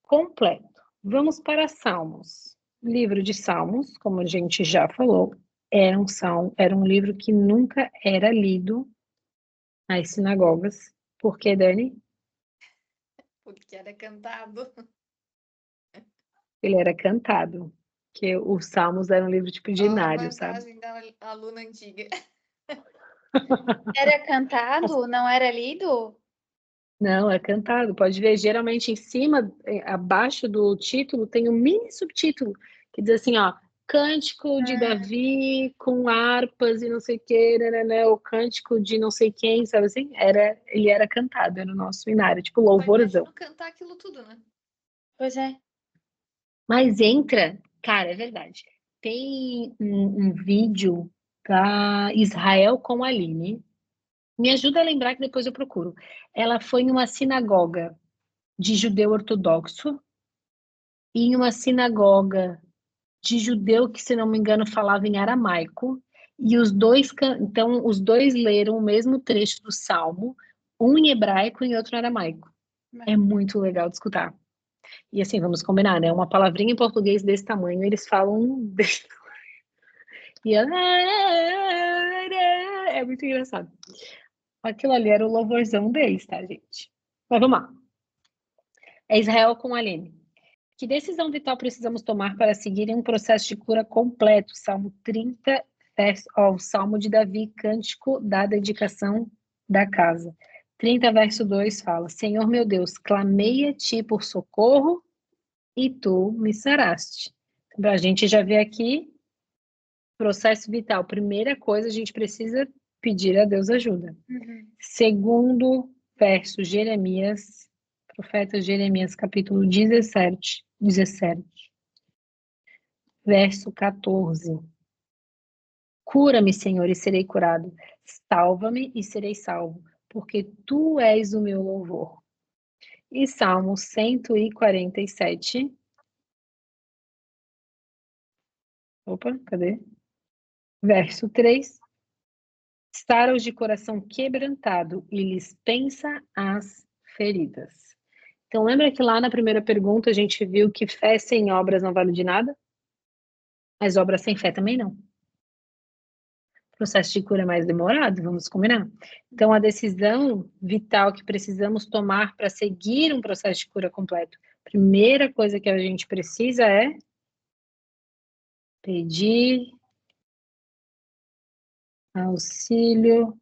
completo? Vamos para Salmos. O livro de Salmos, como a gente já falou, era um livro que nunca era lido nas sinagogas. Por quê, Dani? Porque era cantado. Ele era cantado, que os Salmos eram um livro tipo de Ó, a Inário, sabe? vantagem da aluna antiga. Era cantado, não era lido? Não, é cantado. Pode ver, geralmente em cima, abaixo do título, tem um mini subtítulo que diz assim, ó, Cântico de Davi com harpas e não sei o que, né, o cântico de não sei quem, sabe assim? Ele era cantado, era o nosso inário, tipo Só louvorzão. imagino cantar aquilo tudo, né? Pois é. Mas entra, cara, é verdade. Tem um vídeo da Israel com a Aline. Me ajuda a lembrar que depois eu procuro. Ela foi em uma sinagoga de judeu ortodoxo e em uma sinagoga de judeu que, se não me engano, falava em aramaico. E então, os dois leram o mesmo trecho do Salmo, um em hebraico e outro em aramaico. É muito legal de escutar. E assim, vamos combinar, né? Uma palavrinha em português desse tamanho, eles falam desse tamanho. E é muito engraçado. Aquilo ali era o louvorzão deles, tá, gente? Mas vamos lá. É Israel com Aline. Que decisão vital precisamos tomar para seguir em um processo de cura completo? Salmo 30, o Salmo de Davi, cântico da dedicação da casa. 30, verso 2 fala: Senhor meu Deus, clamei a ti por socorro e tu me saraste. Então, a gente já vê aqui processo vital. Primeira coisa, a gente precisa pedir a Deus ajuda. Segundo verso, Jeremias, profeta Jeremias, capítulo 17, verso 14. Cura-me, Senhor, e serei curado. Salva-me e serei salvo, porque tu és o meu louvor. E Salmo 147. Opa, cadê? Verso 3. Sara os de coração quebrantado e lhes pensa as feridas. Então, lembra que lá na primeira pergunta a gente viu que fé sem obras não vale de nada? Mas obras sem fé também não. O processo de cura é mais demorado, vamos combinar? Então, a decisão vital que precisamos tomar para seguir um processo de cura completo, primeira coisa que a gente precisa é pedir auxílio.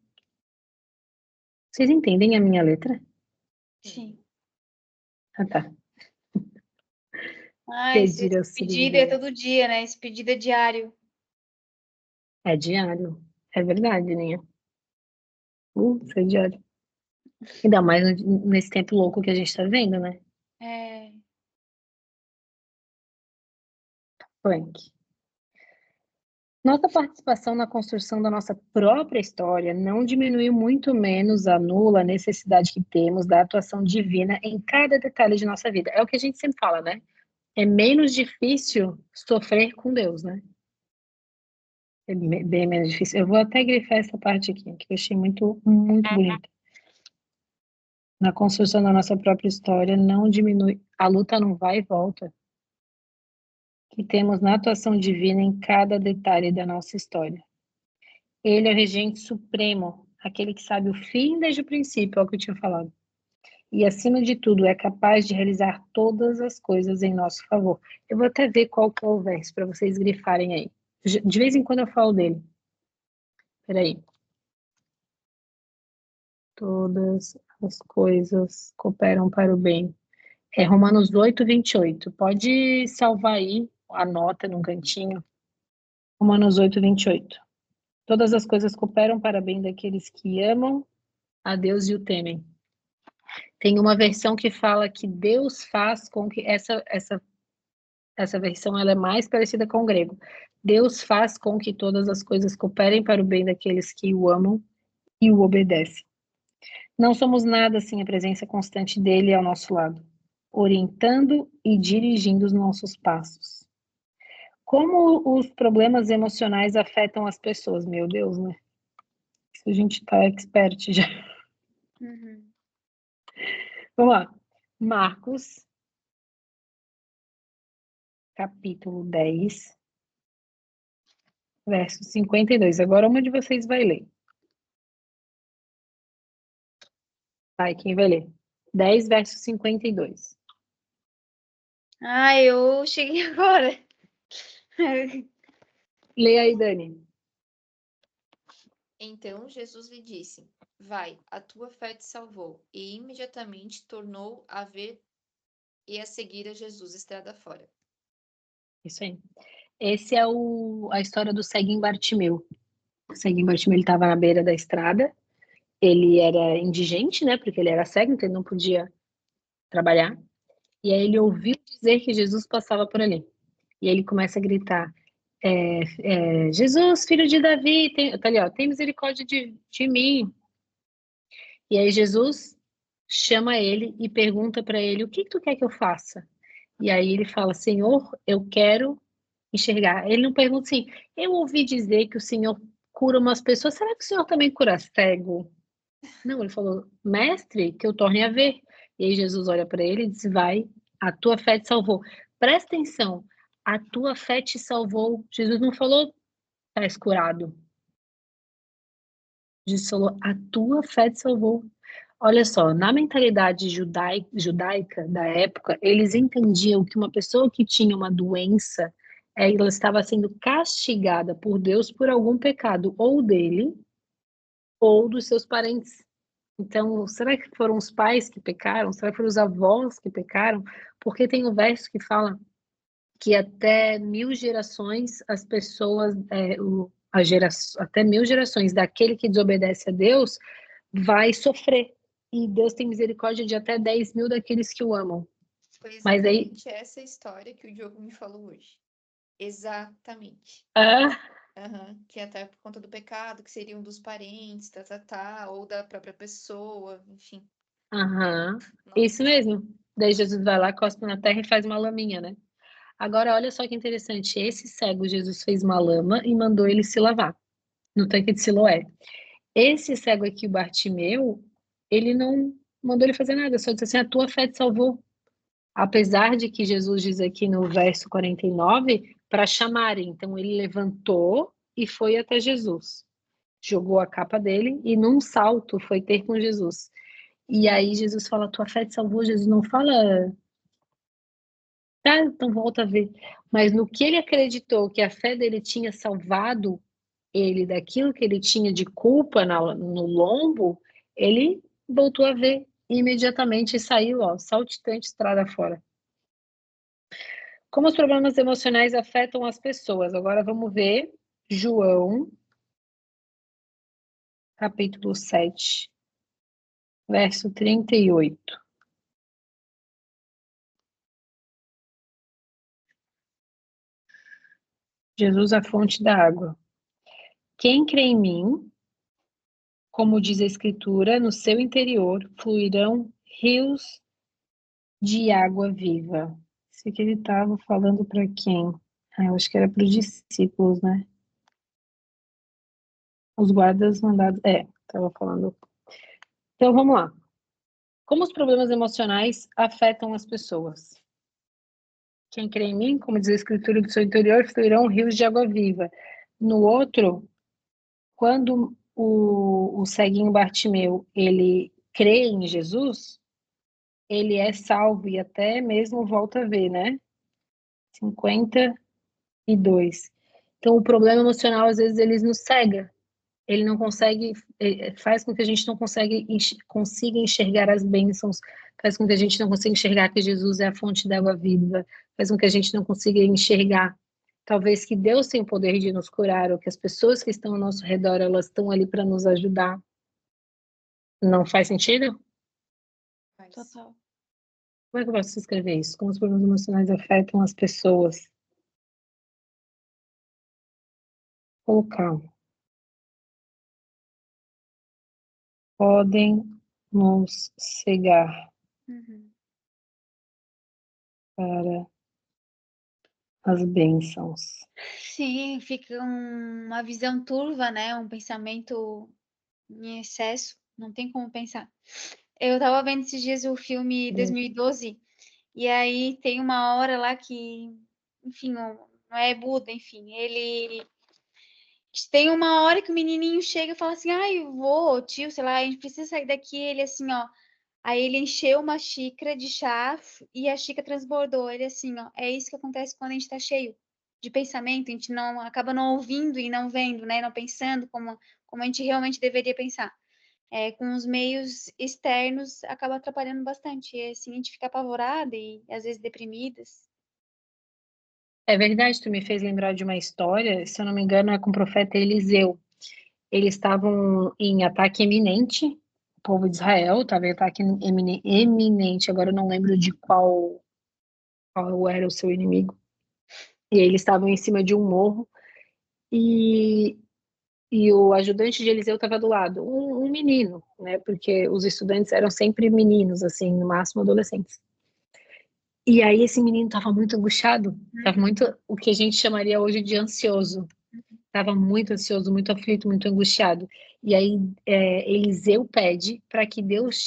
Vocês entendem a minha letra? Sim. Ah, tá. Esse Pedir auxílio de pedido é Deus. todo dia, né? Esse pedido é diário. É diário. É verdade, né? Isso é diário. Ainda mais nesse tempo louco que a gente tá vendo, né? É. Frank. Nossa participação na construção da nossa própria história não diminuiu, muito menos anula a necessidade que temos da atuação divina em cada detalhe de nossa vida. É o que a gente sempre fala, né? É menos difícil sofrer com Deus, né? É bem menos difícil. Eu vou até grifar essa parte aqui, que eu achei muito, muito bonita. Na construção da nossa própria história não diminui, a luta não vai e volta, que temos na atuação divina em cada detalhe da nossa história. Ele é o regente supremo, aquele que sabe o fim desde o princípio, é o que eu tinha falado. E, acima de tudo, é capaz de realizar todas as coisas em nosso favor. Eu vou até ver qual que é o verso, para vocês grifarem aí. De vez em quando eu falo dele. Peraí. Todas as coisas cooperam para o bem. É Romanos 8, 28. Pode salvar aí, anota num cantinho. Romanos 8, 28. Todas as coisas cooperam para o bem daqueles que amam a Deus e o temem. Tem uma versão que fala que Deus faz com que essa versão ela é mais parecida com o grego. Deus faz com que todas as coisas cooperem para o bem daqueles que o amam e o obedecem. Não somos nada sem a presença constante dele ao nosso lado, orientando e dirigindo os nossos passos. Como os problemas emocionais afetam as pessoas? Meu Deus, né? Isso a gente tá expert já. Vamos lá. Marcos, capítulo 10, verso 52. Agora uma de vocês vai ler. Vai, quem vai ler? 10, verso 52. Eu cheguei agora. Lê aí, Dani. Então Jesus lhe disse: Vai, a tua fé te salvou. E imediatamente tornou a ver e a seguir a Jesus estrada fora. Isso aí. Esse é a história do cego em Bartimeu. O cego em Bartimeu, ele estava na beira da estrada. Ele era indigente, né? Porque ele era cego, então ele não podia trabalhar. E aí ele ouviu dizer que Jesus passava por ali. E aí ele começa a gritar, Jesus, filho de Davi, tá ali, ó, tem misericórdia de mim. E aí Jesus chama ele e pergunta para ele, o que tu quer que eu faça? E aí ele fala, Senhor, eu quero enxergar. Ele não pergunta assim, eu ouvi dizer que o Senhor cura umas pessoas, será que o Senhor também cura cego? Não, ele falou, mestre, que eu torne a ver. E aí Jesus olha para ele e diz, vai, a tua fé te salvou. Presta atenção, a tua fé te salvou. Jesus não falou, estás curado. Jesus falou, a tua fé te salvou. Olha só, na mentalidade judaica da época, eles entendiam que uma pessoa que tinha uma doença, ela estava sendo castigada por Deus por algum pecado, ou dele, ou dos seus parentes. Então, será que foram os pais que pecaram? Será que foram os avós que pecaram? Porque tem um verso que fala que até 1000 gerações as pessoas, até 1000 gerações daquele que desobedece a Deus vai sofrer. E Deus tem misericórdia de até 10.000 daqueles que o amam. Foi Mas aí, exatamente essa história que o Diogo me falou hoje. Exatamente. Que até por conta do pecado, que seriam dos parentes, ou da própria pessoa, enfim. Nossa. Isso mesmo. Daí Jesus vai lá, cospe na terra e faz uma laminha, né? Agora, olha só que interessante. Esse cego, Jesus fez uma lama e mandou ele se lavar no tanque de Siloé. Esse cego aqui, o Bartimeu, ele não mandou ele fazer nada, só disse assim, a tua fé te salvou. Apesar de que Jesus diz aqui no verso 49, para chamarem. Então, ele levantou e foi até Jesus. Jogou a capa dele e num salto foi ter com Jesus. E aí Jesus fala, tua fé te salvou. Jesus não fala, tá, então volta a ver. Mas no que ele acreditou que a fé dele tinha salvado ele daquilo que ele tinha de culpa no lombo, ele voltou a ver imediatamente e saiu, ó, saltitante, estrada fora. Como os problemas emocionais afetam as pessoas? Agora vamos ver João, capítulo 7, verso 38. Jesus, a fonte da água. Quem crê em mim, como diz a Escritura, no seu interior fluirão rios de água viva. Isso aqui ele estava falando para quem? Eu acho que era para os discípulos, né? Os guardas mandados. Estava falando. Então vamos lá. Como os problemas emocionais afetam as pessoas? Quem crê em mim, como diz a Escritura, do seu interior fluirão rios de água viva. No outro, quando o ceguinho Bartimeu, ele crê em Jesus, ele é salvo e até mesmo volta a ver, né? 52. Então, o problema emocional, às vezes, ele nos cega. Ele não consegue, faz com que a gente não consiga enxergar as bênçãos, faz com que a gente não consiga enxergar que Jesus é a fonte da água viva, faz com que a gente não consiga enxergar, talvez, que Deus tem o poder de nos curar, ou que as pessoas que estão ao nosso redor, elas estão ali para nos ajudar. Não faz sentido? Total. Como é que eu posso escrever isso? Como os problemas emocionais afetam as pessoas? Colocar. Podem nos cegar para as bênçãos. Sim, fica uma visão turva, né? Um pensamento em excesso. Não tem como pensar. Eu tava vendo esses dias o filme 2012 e aí tem uma hora lá que, enfim, não é Buda, enfim, ele tem uma hora que o menininho chega e fala assim, ai, vô, tio, sei lá, a gente precisa sair daqui. Ele assim, ó, aí ele encheu uma xícara de chá e a xícara transbordou. Ele assim, ó, é isso que acontece quando a gente tá cheio de pensamento, a gente não acaba não ouvindo e não vendo, né, não pensando como a gente realmente deveria pensar. Com os meios externos acaba atrapalhando bastante. E assim, a gente fica apavorada e às vezes deprimidas. É verdade, tu me fez lembrar de uma história, se eu não me engano, é com o profeta Eliseu. Eles estavam em ataque eminente, o povo de Israel estava em ataque eminente, agora eu não lembro de qual qual era o seu inimigo. E aí eles estavam em cima de um morro e o ajudante de Eliseu estava do lado, um menino, né? Porque os estudantes eram sempre meninos, assim, no máximo adolescentes. E aí esse menino estava muito angustiado, estava muito, o que a gente chamaria hoje de ansioso. Estava muito ansioso, muito aflito, muito angustiado. E aí Eliseu pede para que Deus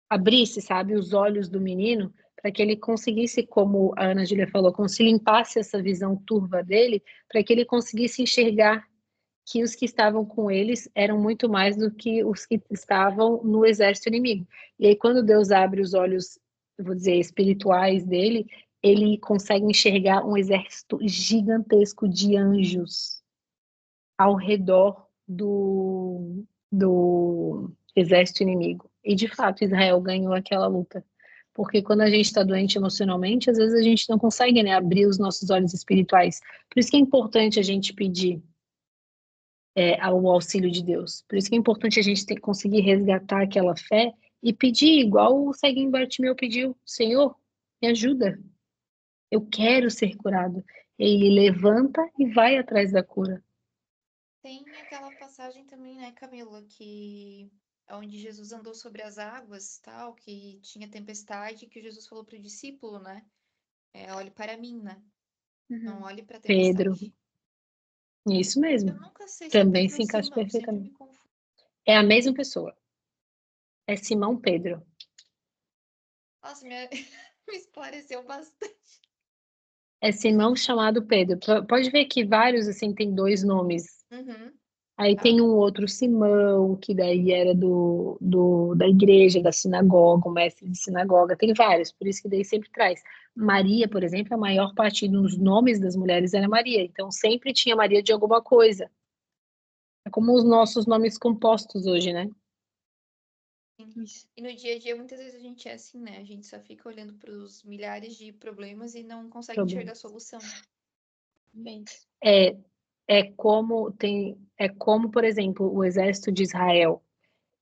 abrisse, sabe, os olhos do menino, para que ele conseguisse, como a Ana Júlia falou, se limpasse essa visão turva dele, para que ele conseguisse enxergar que os que estavam com eles eram muito mais do que os que estavam no exército inimigo. E aí, quando Deus abre os olhos, eu vou dizer, espirituais dele, ele consegue enxergar um exército gigantesco de anjos ao redor do exército inimigo. E, de fato, Israel ganhou aquela luta. Porque quando a gente está doente emocionalmente, às vezes a gente não consegue, né, abrir os nossos olhos espirituais. Por isso que é importante a gente pedir ao auxílio de Deus. Por isso que é importante a gente conseguir resgatar aquela fé e pedir, igual o ceguinho Bartimeu pediu: Senhor, me ajuda. Eu quero ser curado. Ele levanta e vai atrás da cura. Tem aquela passagem também, né, Camila, que onde Jesus andou sobre as águas, tal, que tinha tempestade, que Jesus falou para o discípulo, né? Olhe para mim, né? Não olhe para a Pedro, tempestade. isso mesmo. Eu nunca sei se é Também Pedro se ou encaixa Simão, sempre me perfeitamente. confundo. É a mesma pessoa. É Simão Pedro. Nossa, me esclareceu bastante. É Simão chamado Pedro. Pode ver que vários, assim, tem dois nomes. Uhum. Aí Tá. tem um outro Simão, que daí era da igreja, da sinagoga, o mestre de sinagoga. Tem vários, por isso que daí sempre traz. Maria, por exemplo, a maior parte dos nomes das mulheres era Maria. Então sempre tinha Maria de alguma coisa. É como os nossos nomes compostos hoje, né? E no dia a dia, muitas vezes a gente é assim, né? A gente só fica olhando para os milhares de problemas e não consegue enxergar a solução. Bem. É como, por exemplo, o exército de Israel,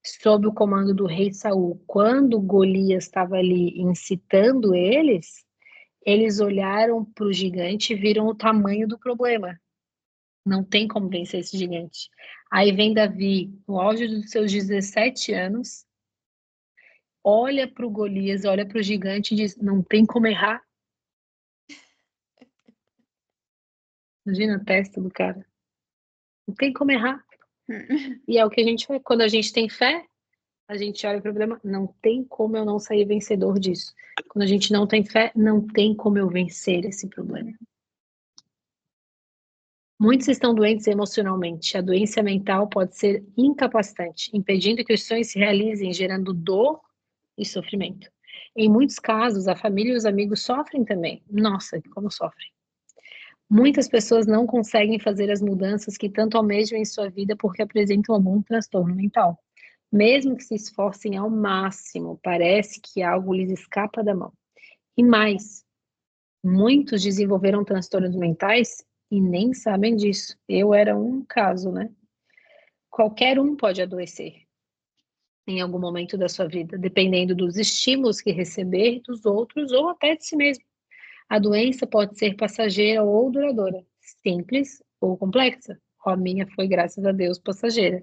sob o comando do rei Saul, quando Golias estava ali incitando eles olharam para o gigante e viram o tamanho do problema. Não tem como vencer esse gigante. Aí vem Davi, no auge dos seus 17 anos, olha para o Golias, olha para o gigante e diz: não tem como errar. Imagina a testa do cara. Não tem como errar. E é o que a gente faz. Quando a gente tem fé, a gente olha o problema, não tem como eu não sair vencedor disso. Quando a gente não tem fé, não tem como eu vencer esse problema. Muitos estão doentes emocionalmente. A doença mental pode ser incapacitante, impedindo que os sonhos se realizem, gerando dor e sofrimento. Em muitos casos, a família e os amigos sofrem também. Nossa, como sofrem. Muitas pessoas não conseguem fazer as mudanças que tanto almejam em sua vida porque apresentam algum transtorno mental. Mesmo que se esforcem ao máximo, parece que algo lhes escapa da mão. E mais, muitos desenvolveram transtornos mentais e nem sabem disso. Eu era um caso, né? Qualquer um pode adoecer em algum momento da sua vida, dependendo dos estímulos que receber dos outros ou até de si mesmo. A doença pode ser passageira ou duradoura, simples ou complexa. A minha foi, graças a Deus, passageira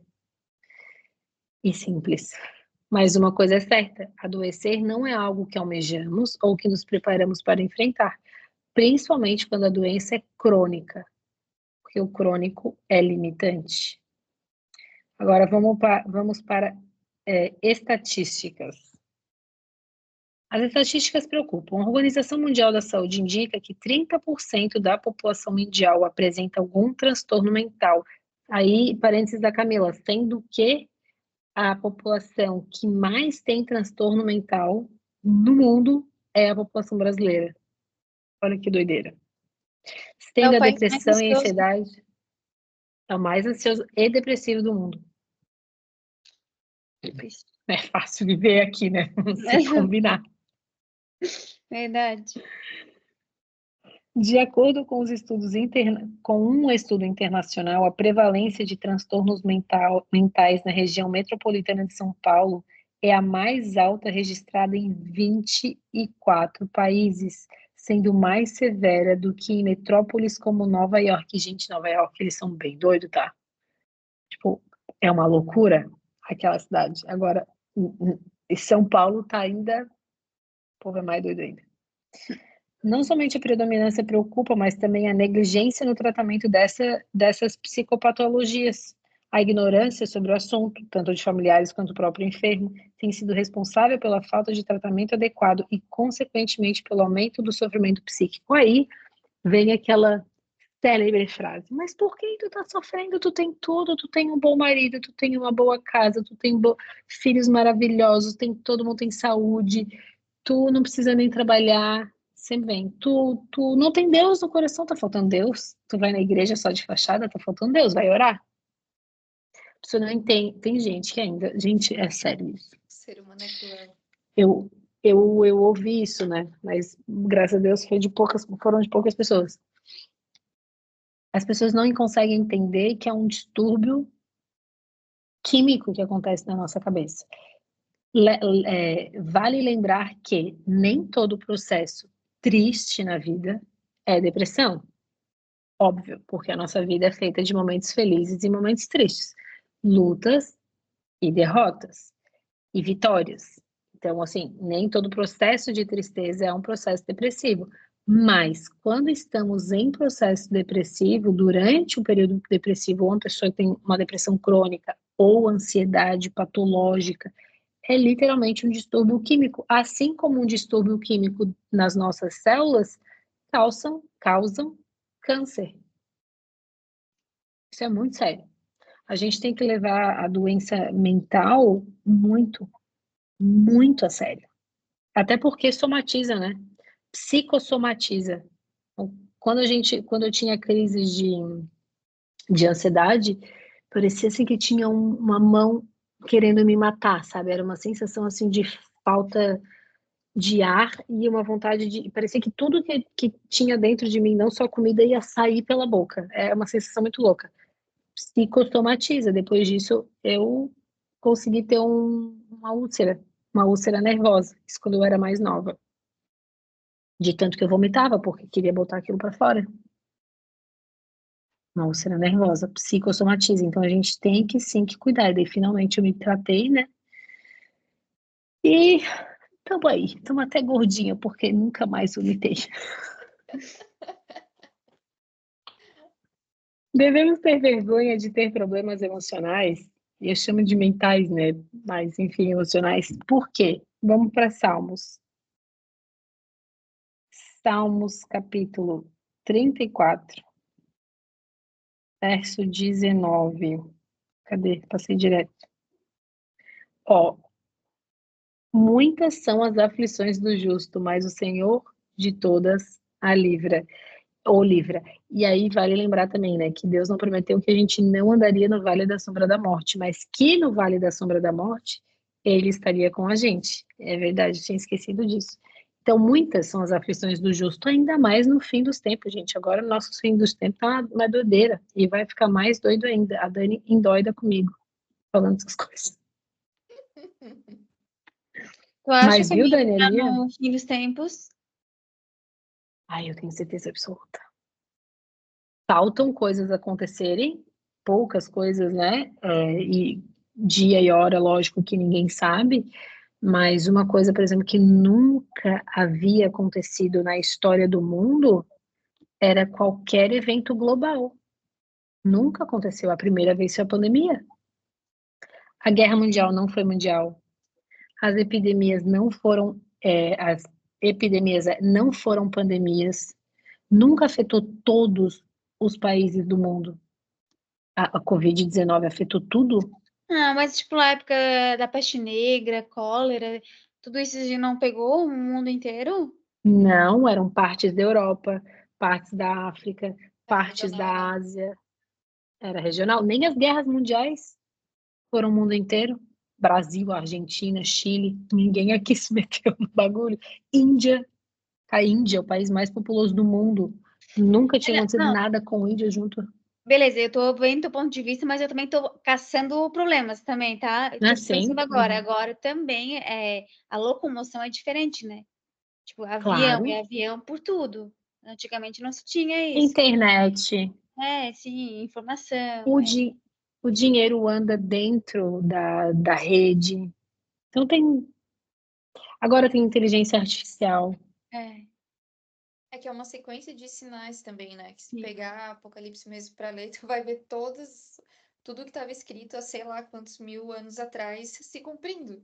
e simples. Mas uma coisa é certa, adoecer não é algo que almejamos ou que nos preparamos para enfrentar, principalmente quando a doença é crônica, porque o crônico é limitante. Agora vamos para estatísticas. As estatísticas preocupam. A Organização Mundial da Saúde indica que 30% da população mundial apresenta algum transtorno mental. Aí, parênteses da Camila, sendo que a população que mais tem transtorno mental no mundo é a população brasileira. Olha que doideira. É Tendo o a país mais depressão e a ansioso. ansiedade, é o mais ansioso e depressivo do mundo. É fácil viver aqui, né? Vamos se combinar. Verdade. De acordo com um estudo internacional, a prevalência de transtornos mentais na região metropolitana de São Paulo é a mais alta registrada em 24 países, sendo mais severa do que em metrópoles como Nova York. Gente, Nova York, eles são bem doidos, tá? Tipo, é uma loucura aquela cidade. Agora, São Paulo tá ainda, porra, é mais doido ainda. Não somente a predominância preocupa, mas também a negligência no tratamento dessas psicopatologias. A ignorância sobre o assunto, tanto de familiares quanto do próprio enfermo, tem sido responsável pela falta de tratamento adequado e, consequentemente, pelo aumento do sofrimento psíquico. Aí vem aquela célebre frase: mas por que tu tá sofrendo? Tu tem tudo, tu tem um bom marido, tu tem uma boa casa, tu tem filhos maravilhosos, todo mundo tem saúde, tu não precisa nem trabalhar. Sempre vem, tu não tem Deus no coração, tá faltando Deus. Tu vai na igreja só de fachada, tá faltando Deus, vai orar. Você não entende, tem gente que ainda, gente, é sério isso. O ser humano é cruel. Eu ouvi isso, né? Mas graças a Deus foram de poucas pessoas. As pessoas não conseguem entender que é um distúrbio químico que acontece na nossa cabeça. Vale lembrar que nem todo processo triste na vida é depressão. Óbvio, porque a nossa vida é feita de momentos felizes e momentos tristes, lutas e derrotas e vitórias. Então, assim, nem todo processo de tristeza é um processo depressivo. Mas, quando estamos em processo depressivo, durante o período depressivo, ou uma pessoa tem uma depressão crônica ou ansiedade patológica, é literalmente um distúrbio químico. Assim como um distúrbio químico nas nossas células causam câncer. Isso é muito sério. A gente tem que levar a doença mental muito, muito a sério. Até porque somatiza, né? Psicossomatiza. Quando eu tinha crises de ansiedade, parecia assim que tinha uma mão querendo me matar, sabe? Era uma sensação assim de falta de ar e uma vontade de... Parecia que tudo que tinha dentro de mim, não só comida, ia sair pela boca. É uma sensação muito louca. Psicossomatiza. Depois disso, eu consegui ter uma úlcera nervosa. Isso quando eu era mais nova. De tanto que eu vomitava, porque queria botar aquilo para fora. Uma úlcera nervosa, psicossomatiza. Então, a gente tem que sim que cuidar. E daí, finalmente, eu me tratei, né? E tamo aí. Tamo até gordinha, porque nunca mais vomitei. Devemos ter vergonha de ter problemas emocionais. E eu chamo de mentais, né? Mas, enfim, emocionais. Por quê? Vamos para Salmos. Salmos, capítulo 34, verso 19. Cadê? Passei direto. Ó, muitas são as aflições do justo, mas o Senhor de todas a livra. Ou livra. E aí vale lembrar também, né, que Deus não prometeu que a gente não andaria no vale da sombra da morte, mas que no vale da sombra da morte, Ele estaria com a gente. É verdade, tinha esquecido disso. Então, muitas são as aflições do justo, ainda mais no fim dos tempos, gente. Agora, o nosso fim dos tempos tá uma doideira. E vai ficar mais doido ainda. A Dani endoida comigo, falando essas coisas. Tu acha, Mas viu, que Dani, tá ali? no fim dos tempos? Ai, eu tenho certeza absoluta. Faltam coisas acontecerem, poucas coisas, né? E dia e hora, lógico que ninguém sabe, mas uma coisa, por exemplo, que nunca havia acontecido na história do mundo era qualquer evento global. Nunca aconteceu. A primeira vez foi a pandemia. A guerra mundial não foi mundial. As epidemias não foram não foram pandemias. Nunca afetou todos os países do mundo. A Covid-19 afetou tudo? Ah, mas tipo na época da peste negra, cólera, tudo isso não pegou o mundo inteiro? Não, eram partes da Europa, partes da África, partes da Ásia. Era regional. Nem as guerras mundiais foram o mundo inteiro. Brasil, Argentina, Chile, ninguém aqui se meteu no bagulho. Índia, a Índia, o país mais populoso do mundo. Nunca tinha acontecido Não, nada com a Índia junto. beleza, eu tô vendo teu ponto de vista, mas eu também tô caçando problemas também, tá? Eu tô pensando agora. Agora também a locomoção é diferente, né? Tipo, avião Claro. e avião por tudo. Antigamente não se tinha isso. Internet. Sim, informação. O dinheiro anda dentro da rede. Então agora tem inteligência artificial. É que é uma sequência de sinais também, né? Que se pegar Apocalipse mesmo para ler, tu vai ver tudo que estava escrito há sei lá quantos mil anos atrás se cumprindo.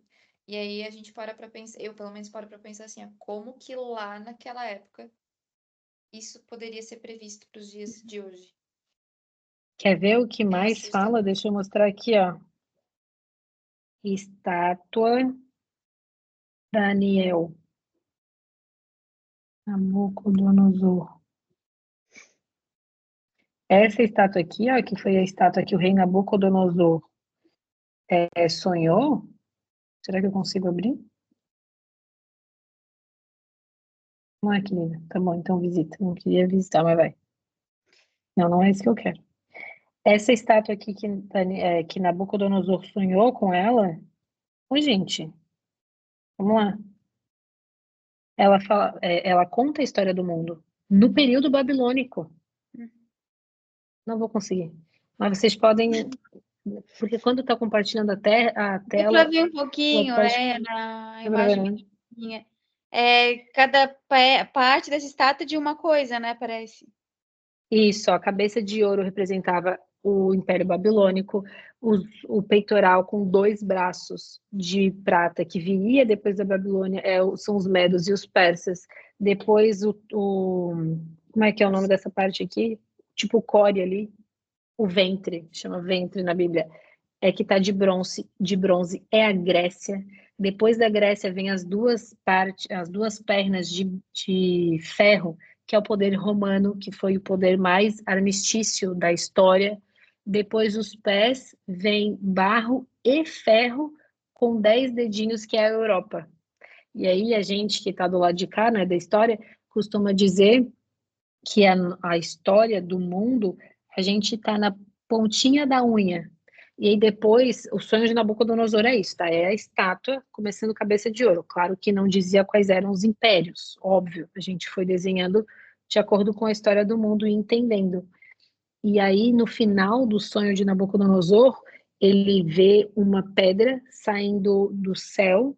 E aí a gente para pensar, eu pelo menos paro para pensar assim, como que lá naquela época isso poderia ser previsto para os dias de hoje. Quer ver o que mais fala? Deixa eu mostrar aqui, ó. Estátua Daniel. Nabucodonosor. Essa estátua aqui, ó, que foi a estátua que o rei Nabucodonosor sonhou. Será que eu consigo abrir? Não é, querida? Tá bom, então visita. Não queria visitar, mas vai. Não é isso que eu quero. Essa estátua aqui que Nabucodonosor sonhou com ela. Oi, gente. Vamos lá. Ela conta a história do mundo no período babilônico. Não vou conseguir. Mas vocês podem, porque quando está compartilhando a tela. Deu para ver um pouquinho, na imagem. Cada parte dessa estátua de uma coisa, né? Parece. Isso, a cabeça de ouro representava o Império Babilônico, o peitoral com 2 braços de prata que viria depois da Babilônia são os medos e os persas. Depois como é que é o nome dessa parte aqui? Tipo o core ali, o ventre, chama ventre na Bíblia, que está de bronze é a Grécia. Depois da Grécia vem as duas pernas de ferro, que é o poder romano, que foi o poder mais armistício da história. Depois os pés vem barro e ferro com 10 dedinhos, que é a Europa. E aí a gente que está do lado de cá, né, da história, costuma dizer que a história do mundo, a gente está na pontinha da unha. E aí depois, o sonho de Nabucodonosor é isso, tá? É a estátua começando cabeça de ouro. Claro que não dizia quais eram os impérios, óbvio. A gente foi desenhando de acordo com a história do mundo e entendendo. E aí, no final do sonho de Nabucodonosor, ele vê uma pedra saindo do céu,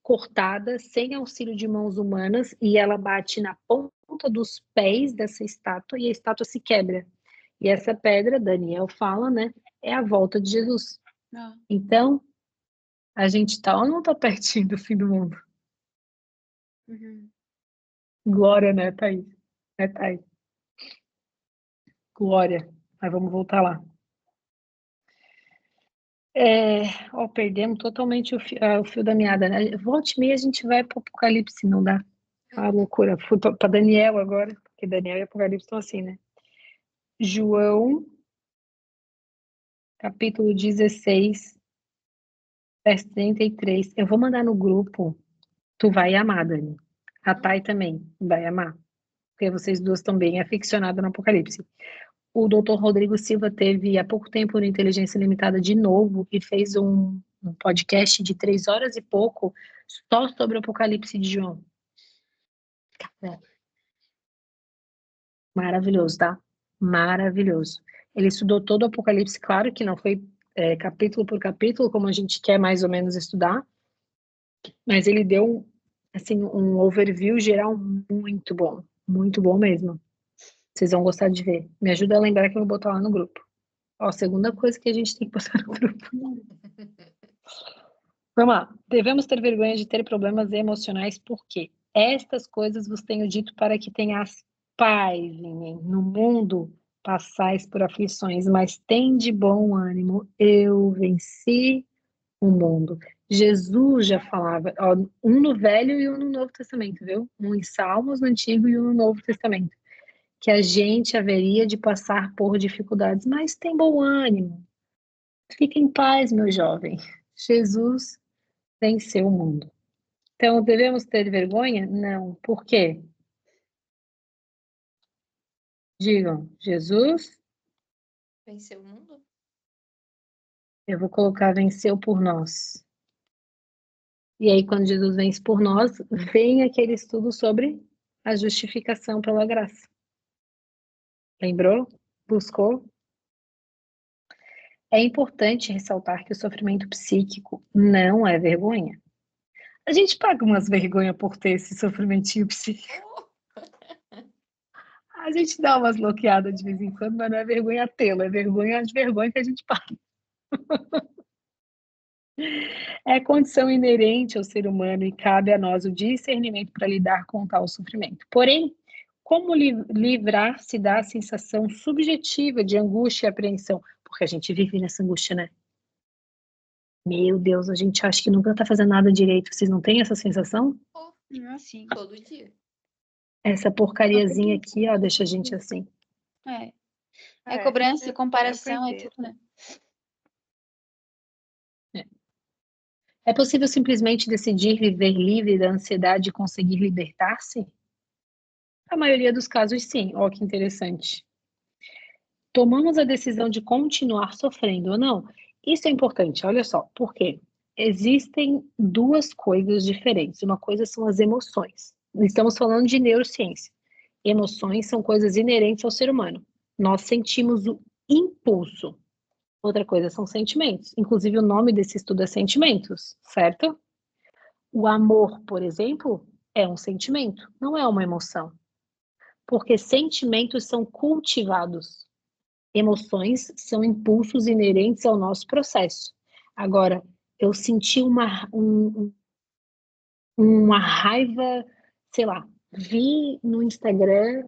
cortada, sem auxílio de mãos humanas, e ela bate na ponta dos pés dessa estátua e a estátua se quebra. E essa pedra, Daniel fala, né, é a volta de Jesus. Então, a gente tá ou não tá pertinho do fim do mundo? Glória, né, Thaís? Thaís? Glória. Mas vamos voltar lá. Perdemos totalmente o fio da meada, né? Volte e meia a gente vai para o Apocalipse, não dá? Ah, loucura. Fui para Daniel agora, porque Daniel e Apocalipse estão assim, né? João, capítulo 16, verso 33. Eu vou mandar no grupo. Tu vai amar, Dani. A Thay também vai amar. Porque vocês duas estão bem aficionadas no Apocalipse. O Dr. Rodrigo Silva teve há pouco tempo no Inteligência Limitada de novo e fez um podcast de 3 horas e pouco só sobre o Apocalipse de João. Maravilhoso, tá? Maravilhoso. Ele estudou todo o Apocalipse, claro que não foi capítulo por capítulo, como a gente quer mais ou menos estudar, mas ele deu assim, um overview geral muito bom mesmo. Vocês vão gostar de ver. Me ajuda a lembrar que eu vou botar lá no grupo. Ó, segunda coisa que a gente tem que botar no grupo. Vamos lá. Devemos ter vergonha de ter problemas emocionais, porque estas coisas vos tenho dito para que tenhas paz no mundo. Passais por aflições, mas tem de bom ânimo. Eu venci o mundo. Jesus já falava, ó, um no Velho e um no Novo Testamento, viu? Um em Salmos no Antigo e um no Novo Testamento. Que a gente haveria de passar por dificuldades, mas tem bom ânimo. Fique em paz, meu jovem. Jesus venceu o mundo. Então, devemos ter vergonha? Não. Por quê? Digam, Jesus Vencer o mundo? Eu vou colocar venceu por nós. E aí, quando Jesus vence por nós, vem aquele estudo sobre a justificação pela graça. Lembrou? Buscou? É importante ressaltar que o sofrimento psíquico não é vergonha. A gente paga umas vergonhas por ter esse sofrimentinho psíquico. A gente dá umas bloqueadas de vez em quando, mas não é vergonha tê-lo, é vergonha de vergonha que a gente paga. É condição inerente ao ser humano e cabe a nós o discernimento para lidar com tal sofrimento. Porém, como livrar-se da sensação subjetiva de angústia e apreensão? Porque a gente vive nessa angústia, né? Meu Deus, a gente acha que nunca tá fazendo nada direito. Vocês não têm essa sensação? Assim. Todo dia. Essa porcariazinha aqui, ó, deixa a gente assim. É cobrança, comparação, é tudo, né? É possível simplesmente decidir viver livre da ansiedade e conseguir libertar-se? A maioria dos casos, sim. Ó, que interessante. Tomamos a decisão de continuar sofrendo ou não. Isso é importante, olha só. Por quê? Existem duas coisas diferentes. Uma coisa são as emoções. Estamos falando de neurociência. Emoções são coisas inerentes ao ser humano. Nós sentimos o impulso. Outra coisa são sentimentos. Inclusive, o nome desse estudo é sentimentos, certo? O amor, por exemplo, é um sentimento, não é uma emoção. Porque sentimentos são cultivados. Emoções são impulsos inerentes ao nosso processo. Agora, eu senti uma raiva, sei lá, vi no Instagram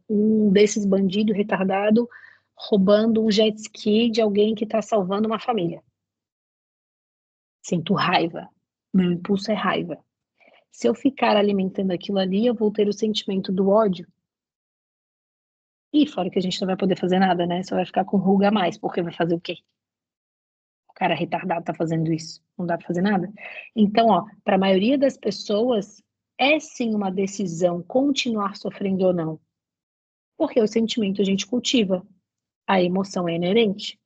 um desses bandidos retardado roubando um jet ski de alguém que está salvando uma família. Sinto raiva. Meu impulso é raiva. Se eu ficar alimentando aquilo ali, eu vou ter o sentimento do ódio. E fora que a gente não vai poder fazer nada, né? Só vai ficar com ruga a mais, porque vai fazer o quê? O cara retardado tá fazendo isso. Não dá pra fazer nada. Então, ó, para a maioria das pessoas, é sim uma decisão continuar sofrendo ou não. Porque o sentimento a gente cultiva. A emoção é inerente.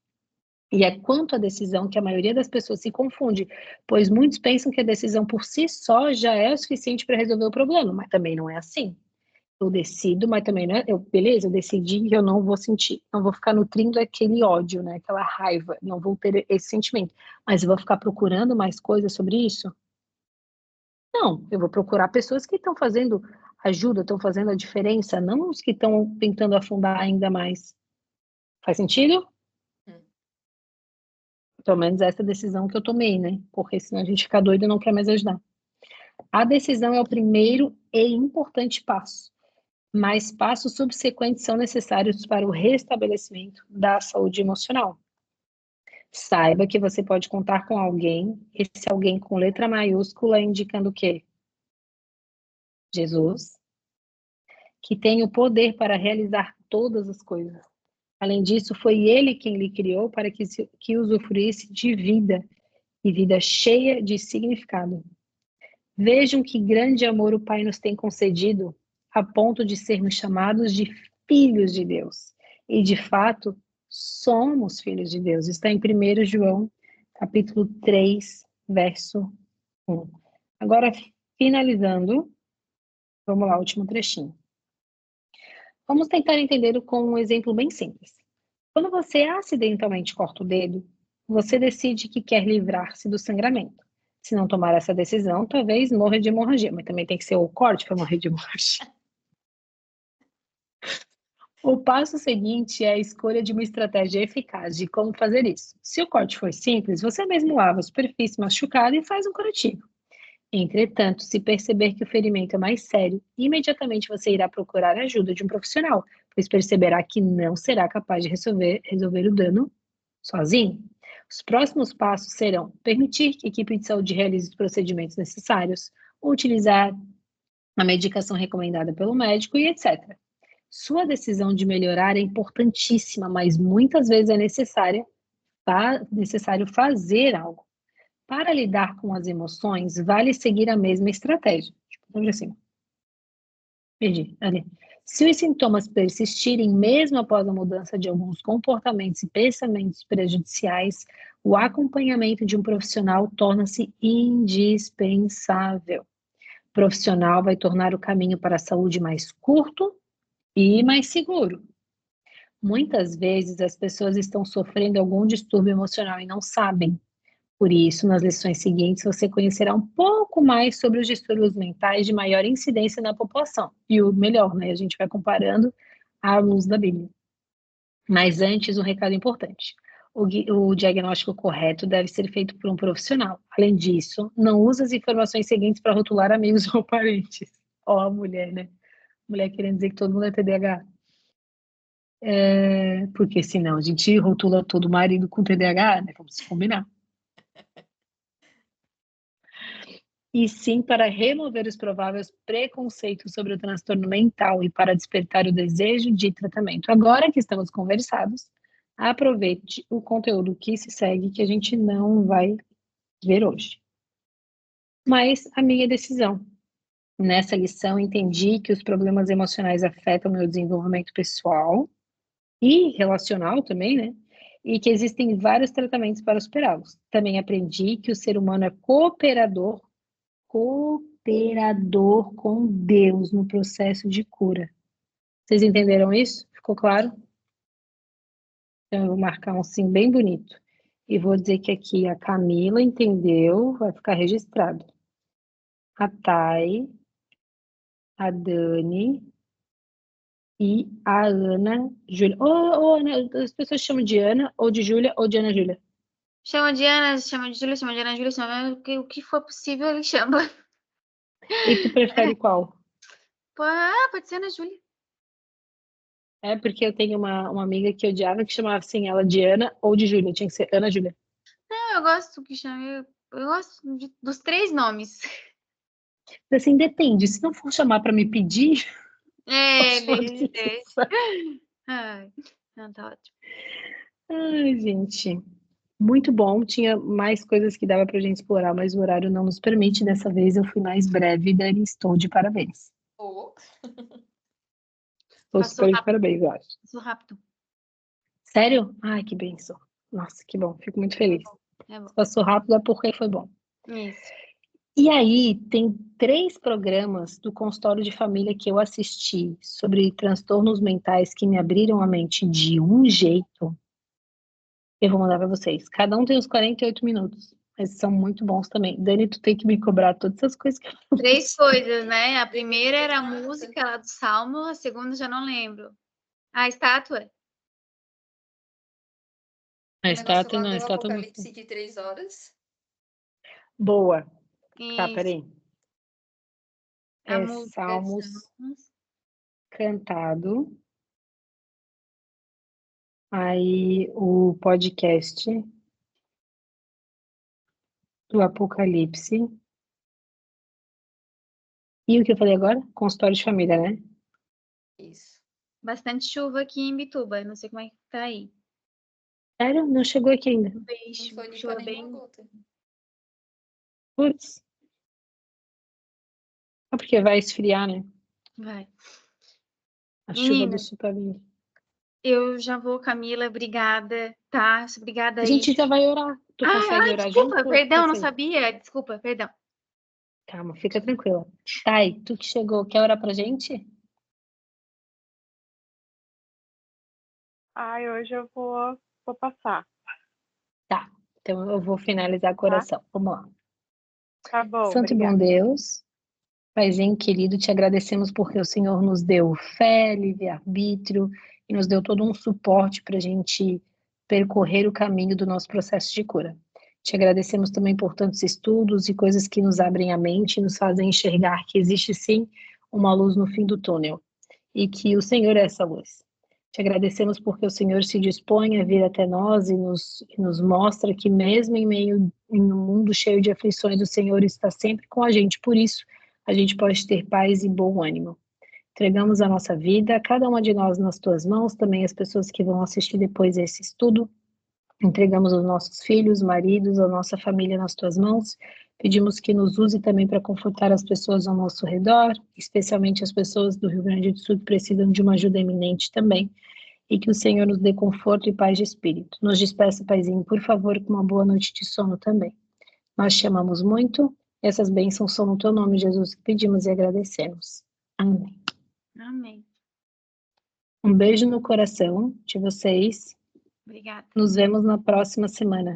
E é quanto à decisão que a maioria das pessoas se confunde, pois muitos pensam que a decisão por si só já é o suficiente para resolver o problema, mas também não é assim. Eu decido, mas também não é, beleza, eu decidi que eu não vou sentir, não vou ficar nutrindo aquele ódio, né, aquela raiva, não vou ter esse sentimento, mas eu vou ficar procurando mais coisas sobre isso? Não, eu vou procurar pessoas que estão fazendo ajuda, estão fazendo a diferença, não os que estão tentando afundar ainda mais. Faz sentido? Pelo menos essa decisão que eu tomei, né? Porque senão a gente fica doido e não quer mais ajudar. A decisão é o primeiro e importante passo, mas passos subsequentes são necessários para o restabelecimento da saúde emocional. Saiba que você pode contar com alguém, esse alguém com letra maiúscula indicando o quê? Jesus, que tem o poder para realizar todas as coisas. Além disso, foi ele quem lhe criou para que usufruísse de vida, e vida cheia de significado. Vejam que grande amor o Pai nos tem concedido, a ponto de sermos chamados de filhos de Deus. E, de fato, somos filhos de Deus. Está em 1 João, capítulo 3, verso 1. Agora, finalizando, vamos lá, último trechinho. Vamos tentar entender com um exemplo bem simples. Quando você acidentalmente corta o dedo, você decide que quer livrar-se do sangramento. Se não tomar essa decisão, talvez morra de hemorragia, mas também tem que ser o corte para morrer de hemorragia. O passo seguinte é a escolha de uma estratégia eficaz de como fazer isso. Se o corte for simples, você mesmo lava a superfície machucada e faz um curativo. Entretanto, se perceber que o ferimento é mais sério, imediatamente você irá procurar a ajuda de um profissional, pois perceberá que não será capaz de resolver o dano sozinho. Os próximos passos serão permitir que a equipe de saúde realize os procedimentos necessários, utilizar a medicação recomendada pelo médico e etc. Sua decisão de melhorar é importantíssima, mas muitas vezes é necessário fazer algo. Para lidar com as emoções, vale seguir a mesma estratégia. Tipo, assim. Perdi, ali. Se os sintomas persistirem mesmo após a mudança de alguns comportamentos e pensamentos prejudiciais, o acompanhamento de um profissional torna-se indispensável. O profissional vai tornar o caminho para a saúde mais curto e mais seguro. Muitas vezes as pessoas estão sofrendo algum distúrbio emocional e não sabem. Por isso, nas lições seguintes, você conhecerá um pouco mais sobre os distúrbios mentais de maior incidência na população. E o melhor, né? A gente vai comparando à luz da Bíblia. Mas antes, um recado importante. O diagnóstico correto deve ser feito por um profissional. Além disso, não use as informações seguintes para rotular amigos ou parentes. Ó, a mulher, né? Mulher querendo dizer que todo mundo é TDAH. Porque senão a gente rotula todo marido com TDAH, né? Vamos se combinar. E sim para remover os prováveis preconceitos sobre o transtorno mental e para despertar o desejo de tratamento. Agora que estamos conversados, aproveite o conteúdo que se segue, que a gente não vai ver hoje. Mas a minha decisão. Nessa lição, entendi que os problemas emocionais afetam meu desenvolvimento pessoal e relacional também, né? E que existem vários tratamentos para superá-los. Também aprendi que o ser humano é cooperador com Deus no processo de cura. Vocês entenderam isso? Ficou claro? Então, eu vou marcar um sim bem bonito. E vou dizer que aqui a Camila entendeu, vai ficar registrado. A Thay, a Dani e a Ana Júlia. Ana, as pessoas chamam de Ana, ou de Júlia, ou de Ana Júlia. Chama de Ana, chama de Júlia, chama de Ana Júlia, chama o que for possível, ele chama. E tu prefere qual? Pode ser Ana Júlia. Porque eu tenho uma amiga que odiava que chamava assim ela de Ana ou de Júlia, tinha que ser Ana Júlia. Não, eu gosto que chame, eu gosto dos 3 nomes. Assim, depende, se não for chamar para me pedir, deixa. Ai, não, tá ótimo. Ai, gente, muito bom. Tinha mais coisas que dava pra gente explorar, mas o horário não nos permite. Dessa vez eu fui mais breve, Dani, estou de parabéns. Estou super de parabéns, eu acho. Passou rápido. Sério? Ai, que bênção. Nossa, que bom, fico muito feliz. É bom. Passou rápido é porque foi bom. Isso. E aí, tem 3 programas do consultório de família que eu assisti sobre transtornos mentais que me abriram a mente de um jeito. Eu vou mandar para vocês. Cada um tem uns 48 minutos, mas são muito bons também. Dani, tu tem que me cobrar todas essas coisas que eu falo. 3 coisas, né? A primeira era a música lá do Salmo, a segunda já não lembro. A estátua? A estátua não, a estátua não. Apocalipse de 3 horas. Boa. Isso. Tá, peraí. A música Salmos cantado. Aí o podcast do Apocalipse. E o que eu falei agora? Consultório de família, né? Isso. Bastante chuva aqui em Bituba, não sei como é que tá aí. Sério? Não chegou aqui ainda. Não foi chuva bem gota. Putz. Porque vai esfriar, né? Vai. A chuva do sul tá vindo. Eu já vou, Camila, obrigada, tá? Obrigada aí. A gente já vai orar. Tu consegue orar desculpa, junto? perdão, não sabia. Desculpa, perdão. Calma, fica tranquila. Thay, tu que chegou, quer orar pra gente? Hoje eu vou passar. Tá, então eu vou finalizar com a oração. Vamos lá. Tá bom, Santo obrigada. e bom Deus, Paizinho querido, te agradecemos porque o Senhor nos deu fé, livre-arbítrio e nos deu todo um suporte para a gente percorrer o caminho do nosso processo de cura. Te agradecemos também por tantos estudos e coisas que nos abrem a mente e nos fazem enxergar que existe sim uma luz no fim do túnel e que o Senhor é essa luz. Te agradecemos porque o Senhor se dispõe a vir até nós e nos mostra que mesmo em um mundo cheio de aflições, o Senhor está sempre com a gente. Por isso, a gente pode ter paz e bom ânimo. Entregamos a nossa vida, cada uma de nós nas tuas mãos, também as pessoas que vão assistir depois esse estudo. Entregamos os nossos filhos, maridos, a nossa família nas tuas mãos. Pedimos que nos use também para confortar as pessoas ao nosso redor, especialmente as pessoas do Rio Grande do Sul que precisam de uma ajuda iminente também, e que o Senhor nos dê conforto e paz de espírito. Nos despeça, Paizinho, por favor, com uma boa noite de sono também. Nós te amamos muito, essas bênçãos são no teu nome, Jesus, que pedimos e agradecemos. Amém. Amém. Um beijo no coração de vocês. Obrigada. Nos vemos na próxima semana.